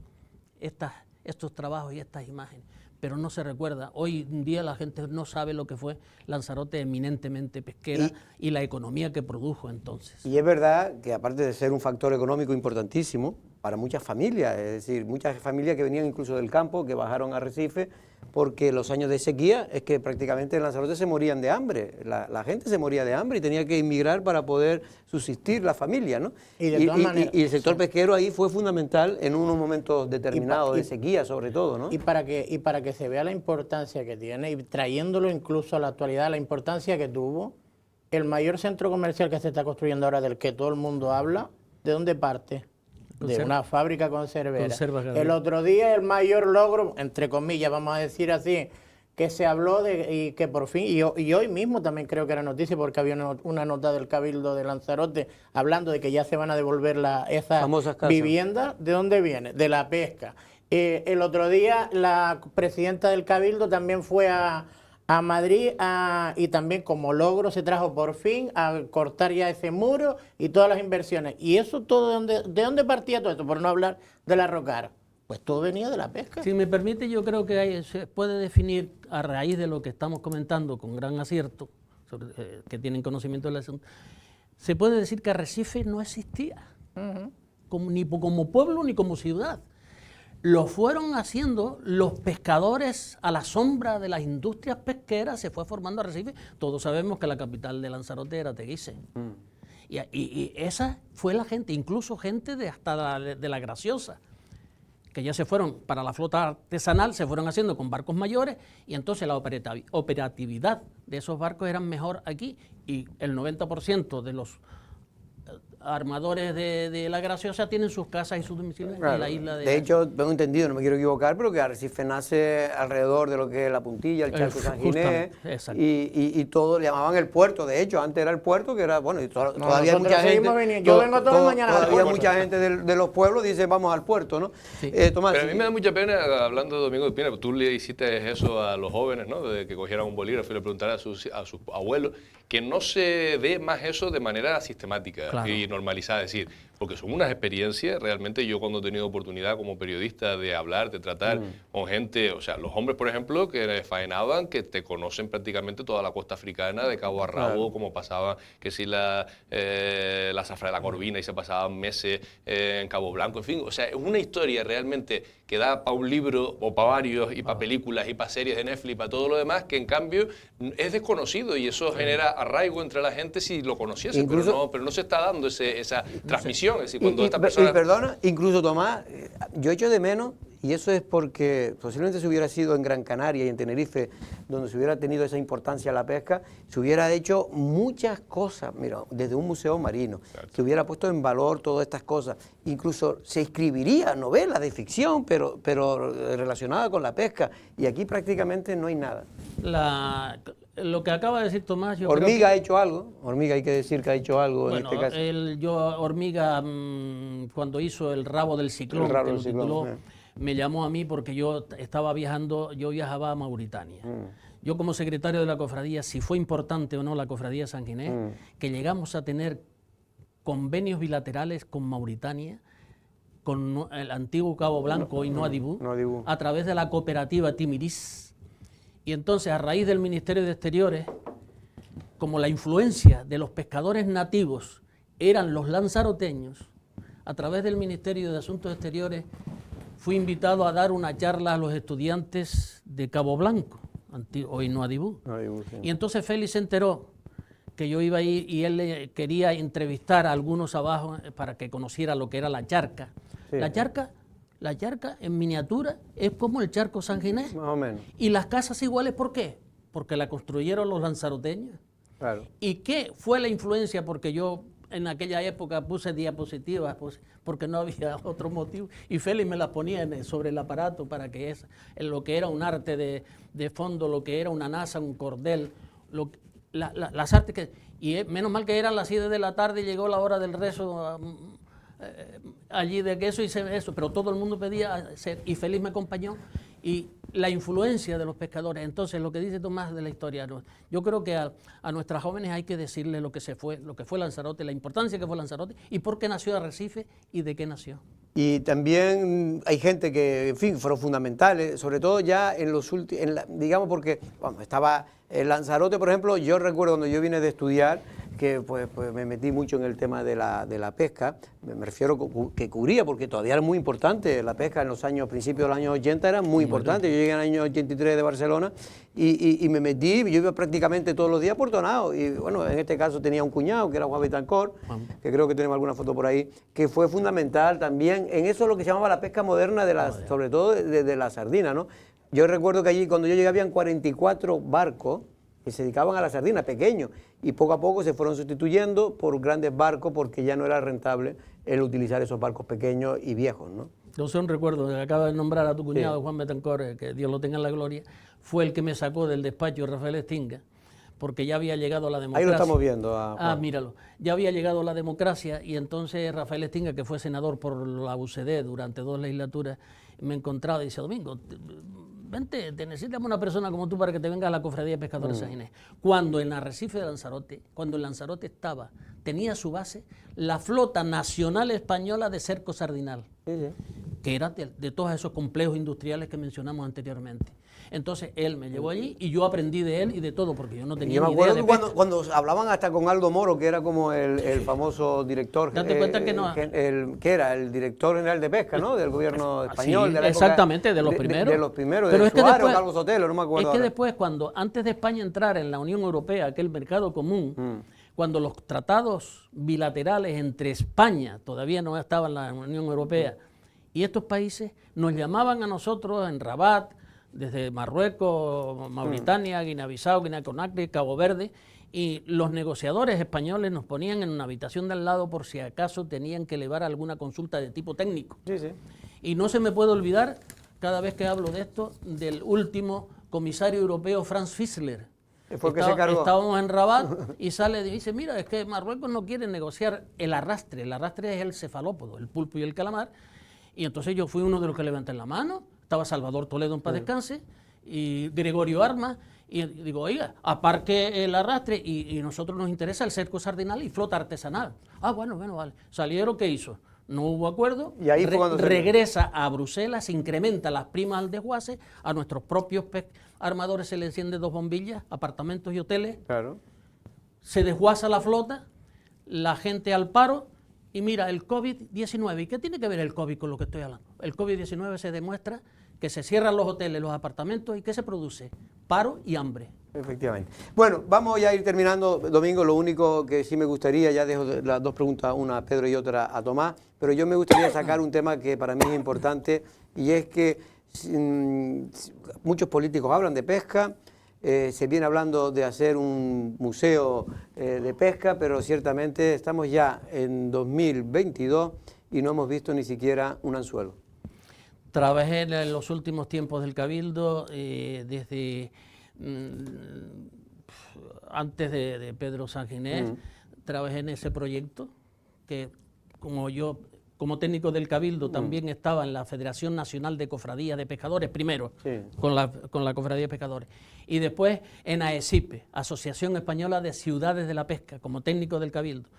estos trabajos y estas imágenes, pero no se recuerda. Hoy en día la gente no sabe lo que fue Lanzarote eminentemente pesquera y la economía que produjo entonces. Y es verdad que aparte de ser un factor económico importantísimo para muchas familias, es decir, muchas familias que venían incluso del campo, que bajaron a Arrecife, porque los años de sequía es que prácticamente en Lanzarote se morían de hambre, la gente se moría de hambre y tenía que emigrar para poder subsistir la familia, ¿no? Y de todas maneras, y el sector pesquero ahí fue fundamental en unos momentos determinados de sequía, sobre todo, ¿no? Y para que se vea la importancia que tiene, y trayéndolo incluso a la actualidad, la importancia que tuvo, el mayor centro comercial que se está construyendo ahora, del que todo el mundo habla, ¿de dónde parte? De una fábrica conservera. El otro día el mayor logro, entre comillas, vamos a decir así, que se habló de, y que por fin, y hoy mismo también creo que era noticia, porque había una nota del Cabildo de Lanzarote hablando de que ya se van a devolver esas viviendas. ¿De dónde viene? De la pesca. El otro día la presidenta del Cabildo también fue a Madrid y también como logro se trajo por fin a cortar ya ese muro y todas las inversiones. Y eso todo, ¿de dónde partía todo esto? Por no hablar de la Rocara. Pues todo venía de la pesca. Si me permite, yo creo que se puede definir, a raíz de lo que estamos comentando con gran acierto, que tienen conocimiento del asunto, se puede decir que Arrecife no existía, ni como pueblo ni como ciudad. Lo fueron haciendo los pescadores a la sombra de las industrias pesqueras, se fue formando Arrecife. Todos sabemos que la capital de Lanzarote era Teguise. Y esa fue la gente, incluso gente de la Graciosa, que ya se fueron para la flota artesanal, se fueron haciendo con barcos mayores, y entonces la operatividad de esos barcos era mejor aquí, y el 90% de los armadores de la Graciosa tienen sus casas y sus domicilios en la isla de... De hecho, tengo entendido, no me quiero equivocar, pero que Arrecife nace alrededor de lo que es la Puntilla, el Charco San Ginés, y todo le llamaban el puerto. De hecho, antes era el puerto, que era, bueno, y todavía hay mucha gente... Yo vengo todas las mañanas al Todavía puerto. mucha gente de los pueblos dice, vamos al puerto, ¿no? Sí. Tomás, pero a mí me da mucha pena, hablando de Domingo de Pina, tú le hiciste eso a los jóvenes, ¿no? De que cogieran un bolígrafo y le preguntaran a sus abuelos, que no se ve más eso de manera sistemática y normalizada, es decir, porque son unas experiencias, realmente yo cuando he tenido oportunidad como periodista de hablar, de tratar con gente, o sea, los hombres, por ejemplo, que faenaban, que te conocen prácticamente toda la costa africana, de cabo a rabo, como pasaba, que si la zafra de la Corvina y se pasaban meses en Cabo Blanco, en fin, o sea, es una historia realmente que da para un libro o para varios y para películas y para series de Netflix y para todo lo demás, que en cambio es desconocido y eso genera arraigo entre la gente si lo conociese, pero no se está dando esa transmisión. Es decir, cuando esta persona... Y perdona, incluso Tomás, yo echo de menos, y eso es porque posiblemente si hubiera sido en Gran Canaria y en Tenerife, donde se hubiera tenido esa importancia la pesca, se hubiera hecho muchas cosas, mira, desde un museo marino, se hubiera puesto en valor todas estas cosas, incluso se escribiría novelas de ficción, pero relacionadas con la pesca, y aquí prácticamente no hay nada. Lo que acaba de decir Tomás... Hormiga ha hecho algo, Hormiga hay que decir que ha hecho algo bueno, en este caso. Hormiga, cuando hizo El rabo del ciclón, me llamó a mí porque yo estaba viajando, yo viajaba a Mauritania. Yo como secretario de la cofradía, si fue importante o no la cofradía San Ginés, que llegamos a tener convenios bilaterales con Mauritania, con el antiguo Cabo Blanco y Nouadhibou, a través de la cooperativa Timiris. Y entonces, a raíz del Ministerio de Exteriores, como la influencia de los pescadores nativos eran los lanzaroteños, a través del Ministerio de Asuntos Exteriores fui invitado a dar una charla a los estudiantes de Cabo Blanco, hoy Nouadhibou. Y entonces Félix se enteró que yo iba a ir y él quería entrevistar a algunos abajo para que conociera lo que era la charca. Sí. La charca en miniatura es como el charco San Ginés. Más o menos. Y las casas iguales, ¿por qué? Porque la construyeron los lanzaroteños. Claro. ¿Y qué fue la influencia? Porque yo en aquella época puse diapositivas, porque no había otro motivo. Y Félix me las ponía sobre el aparato para que lo que era un arte de fondo, lo que era una nasa, un cordel, las artes que... Y menos mal que eran las 7 de la tarde y llegó la hora del rezo... allí de que eso hice eso, pero todo el mundo pedía hacer, y Félix me acompañó, y la influencia de los pescadores. Entonces, lo que dice Tomás de la historia, yo creo que a nuestras jóvenes hay que decirles lo que fue Lanzarote, la importancia que fue Lanzarote, y por qué nació Arrecife y de qué nació. Y también hay gente que, en fin, fueron fundamentales, sobre todo ya en los últimos, digamos, porque bueno, estaba el Lanzarote, por ejemplo. Yo recuerdo cuando yo vine de estudiar que pues me metí mucho en el tema de la pesca, me refiero que cubría, porque todavía era muy importante la pesca en los años, principios de los años 80 era muy importante. Yo llegué en el año 83 de Barcelona y me metí, yo iba prácticamente todos los días por Tonao, y bueno, en este caso tenía un cuñado que era Juan Betancor, que creo que tenemos alguna foto por ahí, que fue fundamental también en eso, lo que se llamaba la pesca moderna, sobre todo de la sardina, ¿no? Yo recuerdo que allí cuando yo llegué habían 44 barcos que se dedicaban a la sardina, pequeños, y poco a poco se fueron sustituyendo por grandes barcos porque ya no era rentable el utilizar esos barcos pequeños y viejos, ¿no? Yo sé un recuerdo, que acaba de nombrar a tu cuñado, Sí. Juan Betancor, que Dios lo tenga en la gloria, fue el que me sacó del despacho de Rafael Estinga, porque ya había llegado la democracia. Ahí lo estamos viendo. Míralo. Ya había llegado la democracia y entonces Rafael Estinga, que fue senador por la UCD durante 2 legislaturas, me encontraba y dice, Domingo, vente, te necesitamos una persona como tú para que te venga a la Cofradía de Pescadores San Ginés. Cuando en Arrecife de Lanzarote, cuando en Lanzarote tenía su base la Flota Nacional Española de Cerco Sardinal, que era de todos esos complejos industriales que mencionamos anteriormente. Entonces él me llevó allí y yo aprendí de él y de todo, porque yo no tenía Yo me ni idea acuerdo de que cuando hablaban hasta con Aldo Moro, que era como el famoso director, Date cuenta que no. que era el director general de pesca, ¿no? Del gobierno español. Sí, de la época, exactamente, de los primeros. De los primeros, Pero de es que Suárez después, o Carlos Sotelo, no me acuerdo. Es que ahora. después, antes de España entrar en la Unión Europea, aquel mercado común, cuando los tratados bilaterales entre España, todavía no estaba en la Unión Europea, y estos países nos llamaban a nosotros en Rabat, desde Marruecos, Mauritania, Guinea-Bissau, Guinea-Conakry, Cabo Verde, y los negociadores españoles nos ponían en una habitación de al lado por si acaso tenían que elevar alguna consulta de tipo técnico. Sí, sí. Y no se me puede olvidar, cada vez que hablo de esto, del último comisario europeo, Franz Fischler. Fue el que se cargó. Estábamos en Rabat y sale y dice, mira, es que Marruecos no quiere negociar el arrastre es el cefalópodo, el pulpo y el calamar. Y entonces yo fui uno de los que levanté la mano, estaba Salvador Toledo en paz descanse, y Gregorio Armas, y digo, oiga, aparque el arrastre y nosotros nos interesa el cerco sardinal y flota artesanal. Bueno, vale. Salieron, ¿qué hizo? No hubo acuerdo, Y ahí fue cuando regresa a Bruselas, incrementa las primas al desguace, a nuestros propios armadores se le encienden 2 bombillas, apartamentos y hoteles, Claro. se desguaza la flota, la gente al paro. Y mira, el COVID-19, ¿y qué tiene que ver el COVID con lo que estoy hablando? El COVID-19 se demuestra que se cierran los hoteles, los apartamentos, ¿y qué se produce? Paro y hambre. Efectivamente. Bueno, vamos ya a ir terminando, Domingo. Lo único que sí me gustaría, ya dejo las 2 preguntas, una a Pedro y otra a Tomás, pero yo me gustaría sacar un tema que para mí es importante, y es que muchos políticos hablan de pesca. Se viene hablando de hacer un museo de pesca, pero ciertamente estamos ya en 2022 y no hemos visto ni siquiera un anzuelo. Trabajé en los últimos tiempos del Cabildo, desde antes de Pedro San Ginés, trabajé en ese proyecto, que como técnico del Cabildo también estaba en la Federación Nacional de Cofradías de Pescadores, primero, con la Cofradía de Pescadores, y después en AESIPE, Asociación Española de Ciudades de la Pesca, como técnico del Cabildo.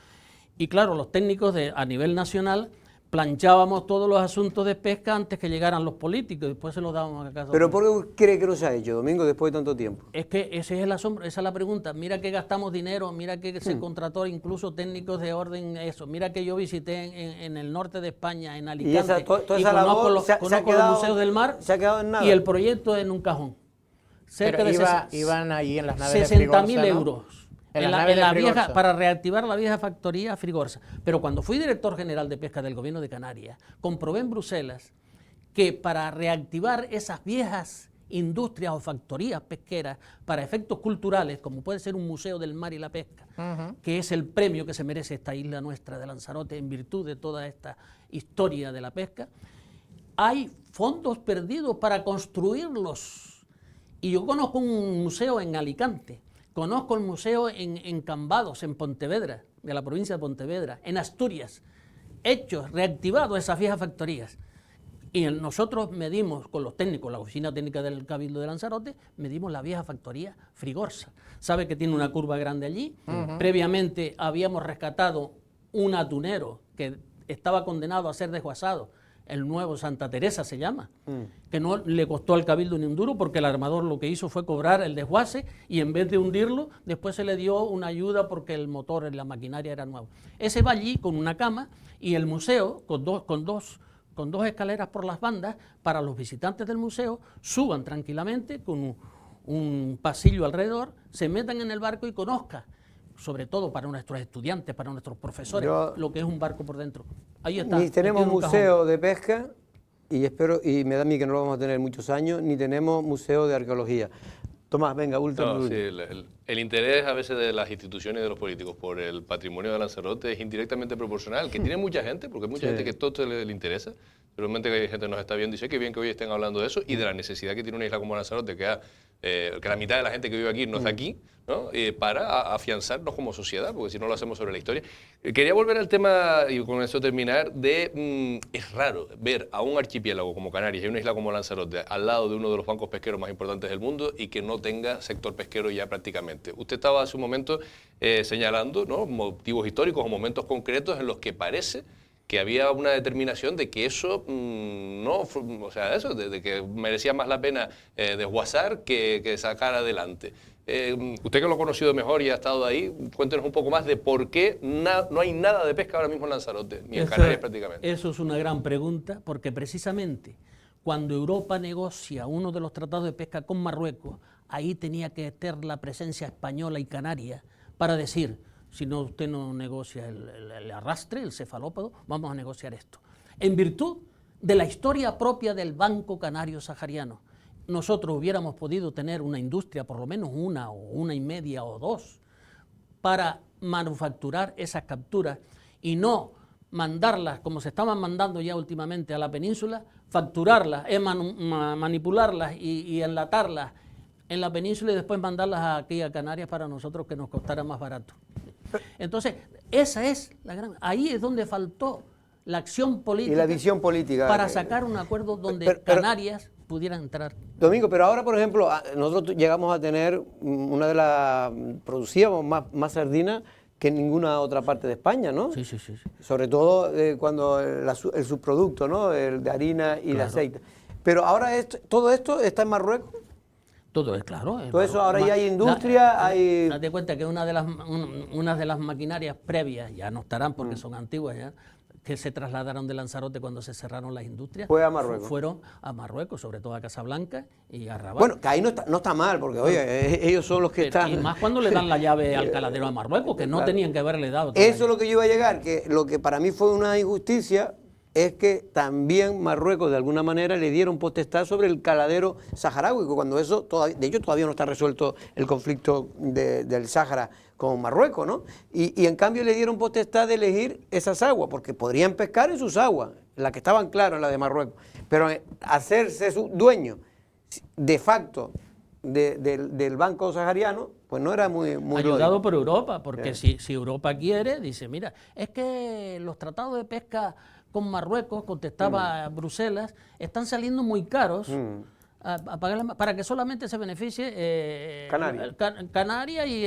Y claro, los técnicos a nivel nacional planchábamos todos los asuntos de pesca antes que llegaran los políticos, y después se los dábamos a casa. ¿Pero por qué cree que no se ha hecho, Domingo, después de tanto tiempo? Es que ese es el asombro, esa es la pregunta. Mira que gastamos dinero, mira que se contrató incluso técnicos de orden, eso. Mira que yo visité en el norte de España, en Alicante, toda y esa conozco, labor los, se ha conozco quedado, los museos del mar, se ha quedado en nada. y el proyecto en un cajón. Pero iban allí en las naves de 60.000 Frigorza, ¿no? euros. En la vieja, para reactivar la vieja factoría Frigorza. Pero cuando fui director general de pesca del gobierno de Canarias, comprobé en Bruselas que para reactivar esas viejas industrias o factorías pesqueras para efectos culturales, como puede ser un museo del mar y la pesca, que es el premio que se merece esta isla nuestra de Lanzarote en virtud de toda esta historia de la pesca, hay fondos perdidos para construirlos. Y yo conozco un museo en Alicante, conozco el museo en Cambados, en Pontevedra, de la provincia de Pontevedra, en Asturias, hechos, reactivados esas viejas factorías. Y nosotros medimos con los técnicos, la oficina técnica del Cabildo de Lanzarote, medimos la vieja factoría Frigorza. Sabe que tiene una curva grande allí. Previamente habíamos rescatado un atunero que estaba condenado a ser desguazado el nuevo Santa Teresa se llama, que no le costó al Cabildo ni un duro porque el armador lo que hizo fue cobrar el desguace y en vez de hundirlo, después se le dio una ayuda porque el motor, la maquinaria era nuevo. Ese va allí con una cama y el museo con dos escaleras por las bandas para los visitantes del museo suban tranquilamente con un pasillo alrededor, se metan en el barco y conozcan, sobre todo para nuestros estudiantes, para nuestros profesores, lo que es un barco por dentro. Ahí está. Ni tenemos museo de pesca, y me da a mí que no lo vamos a tener muchos años, ni tenemos museo de arqueología. Tomás, venga, último. No, sí, el interés a veces de las instituciones y de los políticos por el patrimonio de Lanzarote es indirectamente proporcional, que tiene mucha gente, porque hay mucha gente que todo le interesa. Seguramente que hay gente que nos está viendo y dice que bien que hoy estén hablando de eso y de la necesidad que tiene una isla como Lanzarote, que la mitad de la gente que vive aquí no es de aquí, ¿no? Para afianzarnos como sociedad, porque si no lo hacemos sobre la historia. Quería volver al tema, y con eso terminar, es raro ver a un archipiélago como Canarias y una isla como Lanzarote al lado de uno de los bancos pesqueros más importantes del mundo y que no tenga sector pesquero ya prácticamente. Usted estaba hace un momento señalando, ¿no?, motivos históricos o momentos concretos en los que parece que había una determinación de que eso no, o sea, eso, de que merecía más la pena desguazar que sacar adelante. Usted que lo ha conocido mejor y ha estado ahí, cuéntenos un poco más de por qué no hay nada de pesca ahora mismo en Lanzarote, ni en Canarias prácticamente. Eso es una gran pregunta, porque precisamente cuando Europa negocia uno de los tratados de pesca con Marruecos, ahí tenía que estar la presencia española y canaria para decir, si no, usted no negocia el arrastre, el cefalópodo, vamos a negociar esto. En virtud de la historia propia del Banco Canario Sahariano, nosotros hubiéramos podido tener una industria, por lo menos una o una y media o dos, para manufacturar esas capturas y no mandarlas, como se estaban mandando ya últimamente a la península, facturarlas, manipularlas y enlatarlas en la península y después mandarlas aquí a Canarias para nosotros que nos costara más barato. Entonces, esa es la gran... Ahí es donde faltó la acción política y la visión política para sacar un acuerdo donde Canarias pudiera entrar. Domingo, pero ahora, por ejemplo, nosotros llegamos a tener producíamos más sardinas que en ninguna otra parte de España, ¿no? Sí. Sobre todo cuando el subproducto, ¿no?, el de harina y de aceite. Pero ahora todo esto está en Marruecos. Todo es claro. Todo eso, ahora ya hay industria, hay... Date cuenta que una de las maquinarias previas, ya no estarán porque son antiguas ya, que se trasladaron de Lanzarote cuando se cerraron las industrias, fue a Marruecos. Fueron a Marruecos, sobre todo a Casablanca y a Rabat. Bueno, que ahí no está mal, porque oye, ellos son los que están... Y más cuando le dan la llave al caladero a Marruecos, que no tenían que haberle dado. Eso es lo que yo iba a llegar, que lo que para mí fue una injusticia es que también Marruecos de alguna manera le dieron potestad sobre el caladero saharaui, cuando eso, de hecho todavía no está resuelto el conflicto del Sáhara con Marruecos, ¿no? Y en cambio le dieron potestad de elegir esas aguas, porque podrían pescar en sus aguas, las que estaban claras, las de Marruecos, pero hacerse su dueño de facto del Banco Sahariano, pues no era muy ayudado lógico. por Europa, porque si Europa quiere, dice, mira, es que los tratados de pesca con Marruecos, contestaba Bruselas, están saliendo muy caros a pagar para que solamente se beneficie Canarias y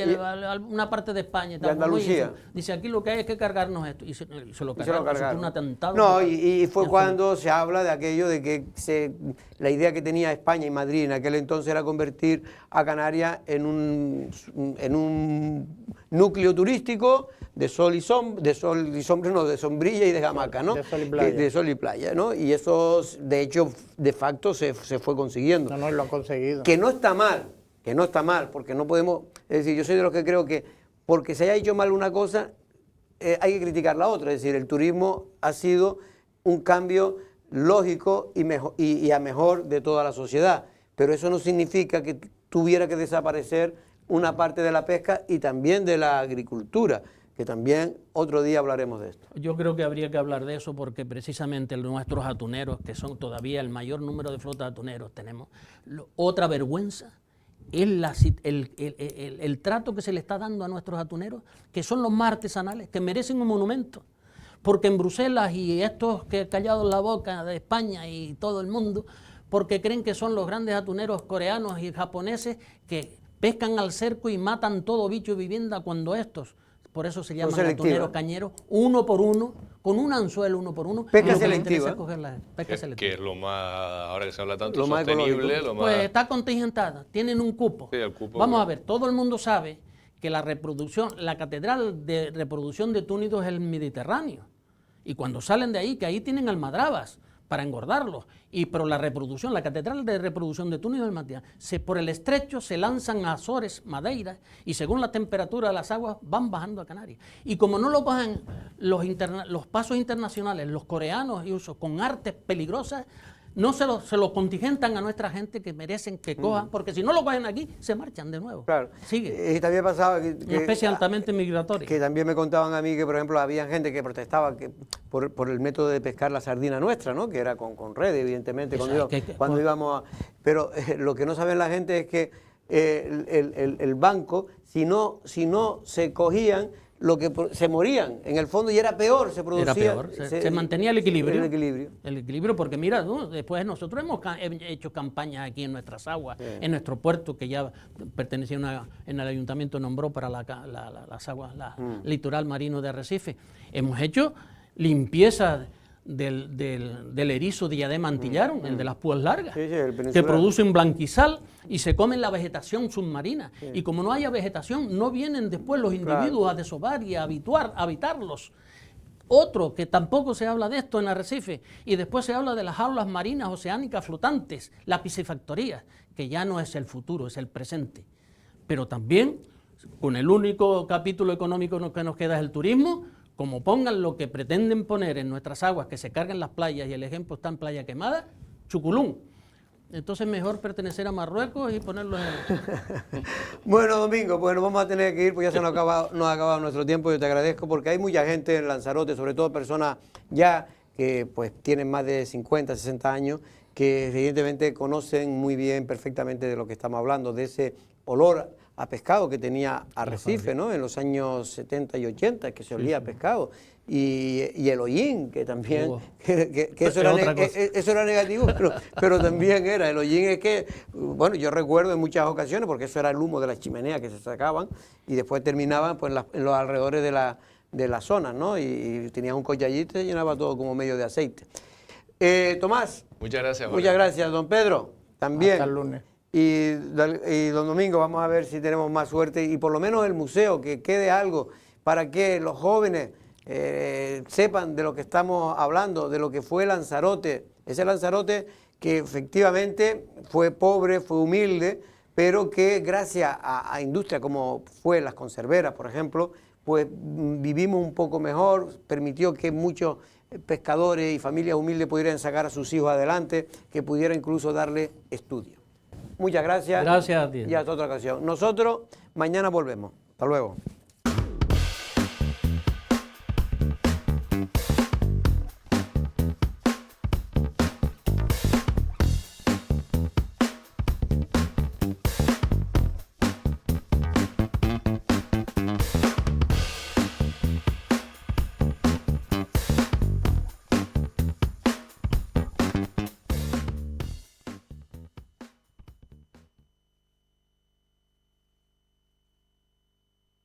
una parte de España. De Andalucía. Dice, aquí lo que hay es que cargarnos esto. Y se lo cargaron. Fue un atentado. No, y fue cuando se habla de aquello de que la idea que tenía España y Madrid en aquel entonces era convertir a Canarias en un núcleo turístico de sol y sombra, no, de sombrilla y de hamaca, ¿no? De sol y playa. De sol y playa, ¿no? Y eso, de hecho, de facto se fue consiguiendo. No, lo han conseguido. Que no está mal, porque no podemos... Es decir, yo soy de los que creo que porque se haya hecho mal una cosa, hay que criticar la otra. Es decir, el turismo ha sido un cambio lógico y a mejor de toda la sociedad. Pero eso no significa que tuviera que desaparecer una parte de la pesca y también de la agricultura, que también otro día hablaremos de esto. Yo creo que habría que hablar de eso porque precisamente nuestros atuneros, que son todavía el mayor número de flotas de atuneros, tenemos otra vergüenza, es el trato que se le está dando a nuestros atuneros, que son los más artesanales, que merecen un monumento. Porque en Bruselas y estos que callados la boca de España y todo el mundo, porque creen que son los grandes atuneros coreanos y japoneses que pescan al cerco y matan todo bicho y vivienda cuando estos por eso se llaman selectiva. atuneros cañeros, uno por uno, con un anzuelo uno por uno. Pesca Lo que le selectiva. interesa es coger la pesca selectiva. Que es lo más, ahora que se habla tanto, Lo más sostenible, ecológico. lo más... Pues está contingentada, tienen un cupo. Sí, el cupo, Vamos claro. a ver, todo el mundo sabe que la reproducción, la catedral de reproducción de túnidos es el Mediterráneo. Y cuando salen de ahí, que ahí tienen almadrabas para engordarlos. Pero la reproducción, la catedral de reproducción de túnidos del Mediterráneo, por el estrecho se lanzan a Azores, Madeira, y según la temperatura de las aguas van bajando a Canarias. Y como no lo bajan los pasos internacionales, los coreanos y usos con artes peligrosas, no se lo contingentan a nuestra gente que merecen que cojan, porque si no lo cogen aquí, se marchan de nuevo. Claro. Sigue. Y también pasaba Una especie altamente migratoria. que también me contaban a mí que, por ejemplo, había gente que protestaba por el método de pescar la sardina nuestra, ¿no? Que era con red, evidentemente, cuando íbamos a... Pero lo que no saben la gente es que el banco, si no se cogían, se morían en el fondo y era peor, se producía... Era peor, se mantenía el equilibrio. El equilibrio. El equilibrio, porque mira, después nosotros hemos hecho campañas aquí en nuestras aguas, en nuestro puerto, que ya pertenecía en el ayuntamiento nombró para las aguas, litoral marino de Arrecife. Hemos hecho limpieza del erizo diadema antillarum, el de las púas largas, el que peninsular. produce un blanquizal y se comen la vegetación submarina. Y como no haya vegetación, no vienen después los individuos a desovar y a habitarlos. Otro, que tampoco se habla de esto en Arrecife, y después se habla de las jaulas marinas oceánicas flotantes, la piscifactoría, que ya no es el futuro, es el presente. Pero también, con el único capítulo económico que nos queda es el turismo, como pongan lo que pretenden poner en nuestras aguas, que se carguen las playas, y el ejemplo está en Playa Quemada, Chuculún. Entonces mejor pertenecer a Marruecos y ponerlo en... Bueno, Domingo, bueno, vamos a tener que ir, pues ya se nos ha acabado nuestro tiempo. Yo te agradezco porque hay mucha gente en Lanzarote, sobre todo personas ya que pues tienen más de 50, 60 años, que evidentemente conocen muy bien, perfectamente de lo que estamos hablando, de ese olor a pescado que tenía Arrecife, ¿no? En los años 70 y 80, que se olía a pescado. Y el hollín, que también, que eso era negativo, pero también era. El hollín es que, bueno, yo recuerdo en muchas ocasiones, porque eso era el humo de las chimeneas que se sacaban, y después terminaban pues, en los alrededores de la zona, ¿no? Y tenías un collallito y se llenaba todo como medio de aceite. Tomás. Muchas gracias, Jorge. Muchas gracias, don Pedro. También. Hasta el lunes. Y don Domingo, vamos a ver si tenemos más suerte y por lo menos el museo, que quede algo para que los jóvenes sepan de lo que estamos hablando, de lo que fue Lanzarote. Ese Lanzarote que efectivamente fue pobre, fue humilde, pero que gracias a industrias como fue las conserveras, por ejemplo, pues vivimos un poco mejor, permitió que muchos pescadores y familias humildes pudieran sacar a sus hijos adelante, que pudiera incluso darle estudio. Muchas gracias. Gracias a ti. Y hasta otra ocasión. Nosotros mañana volvemos. Hasta luego.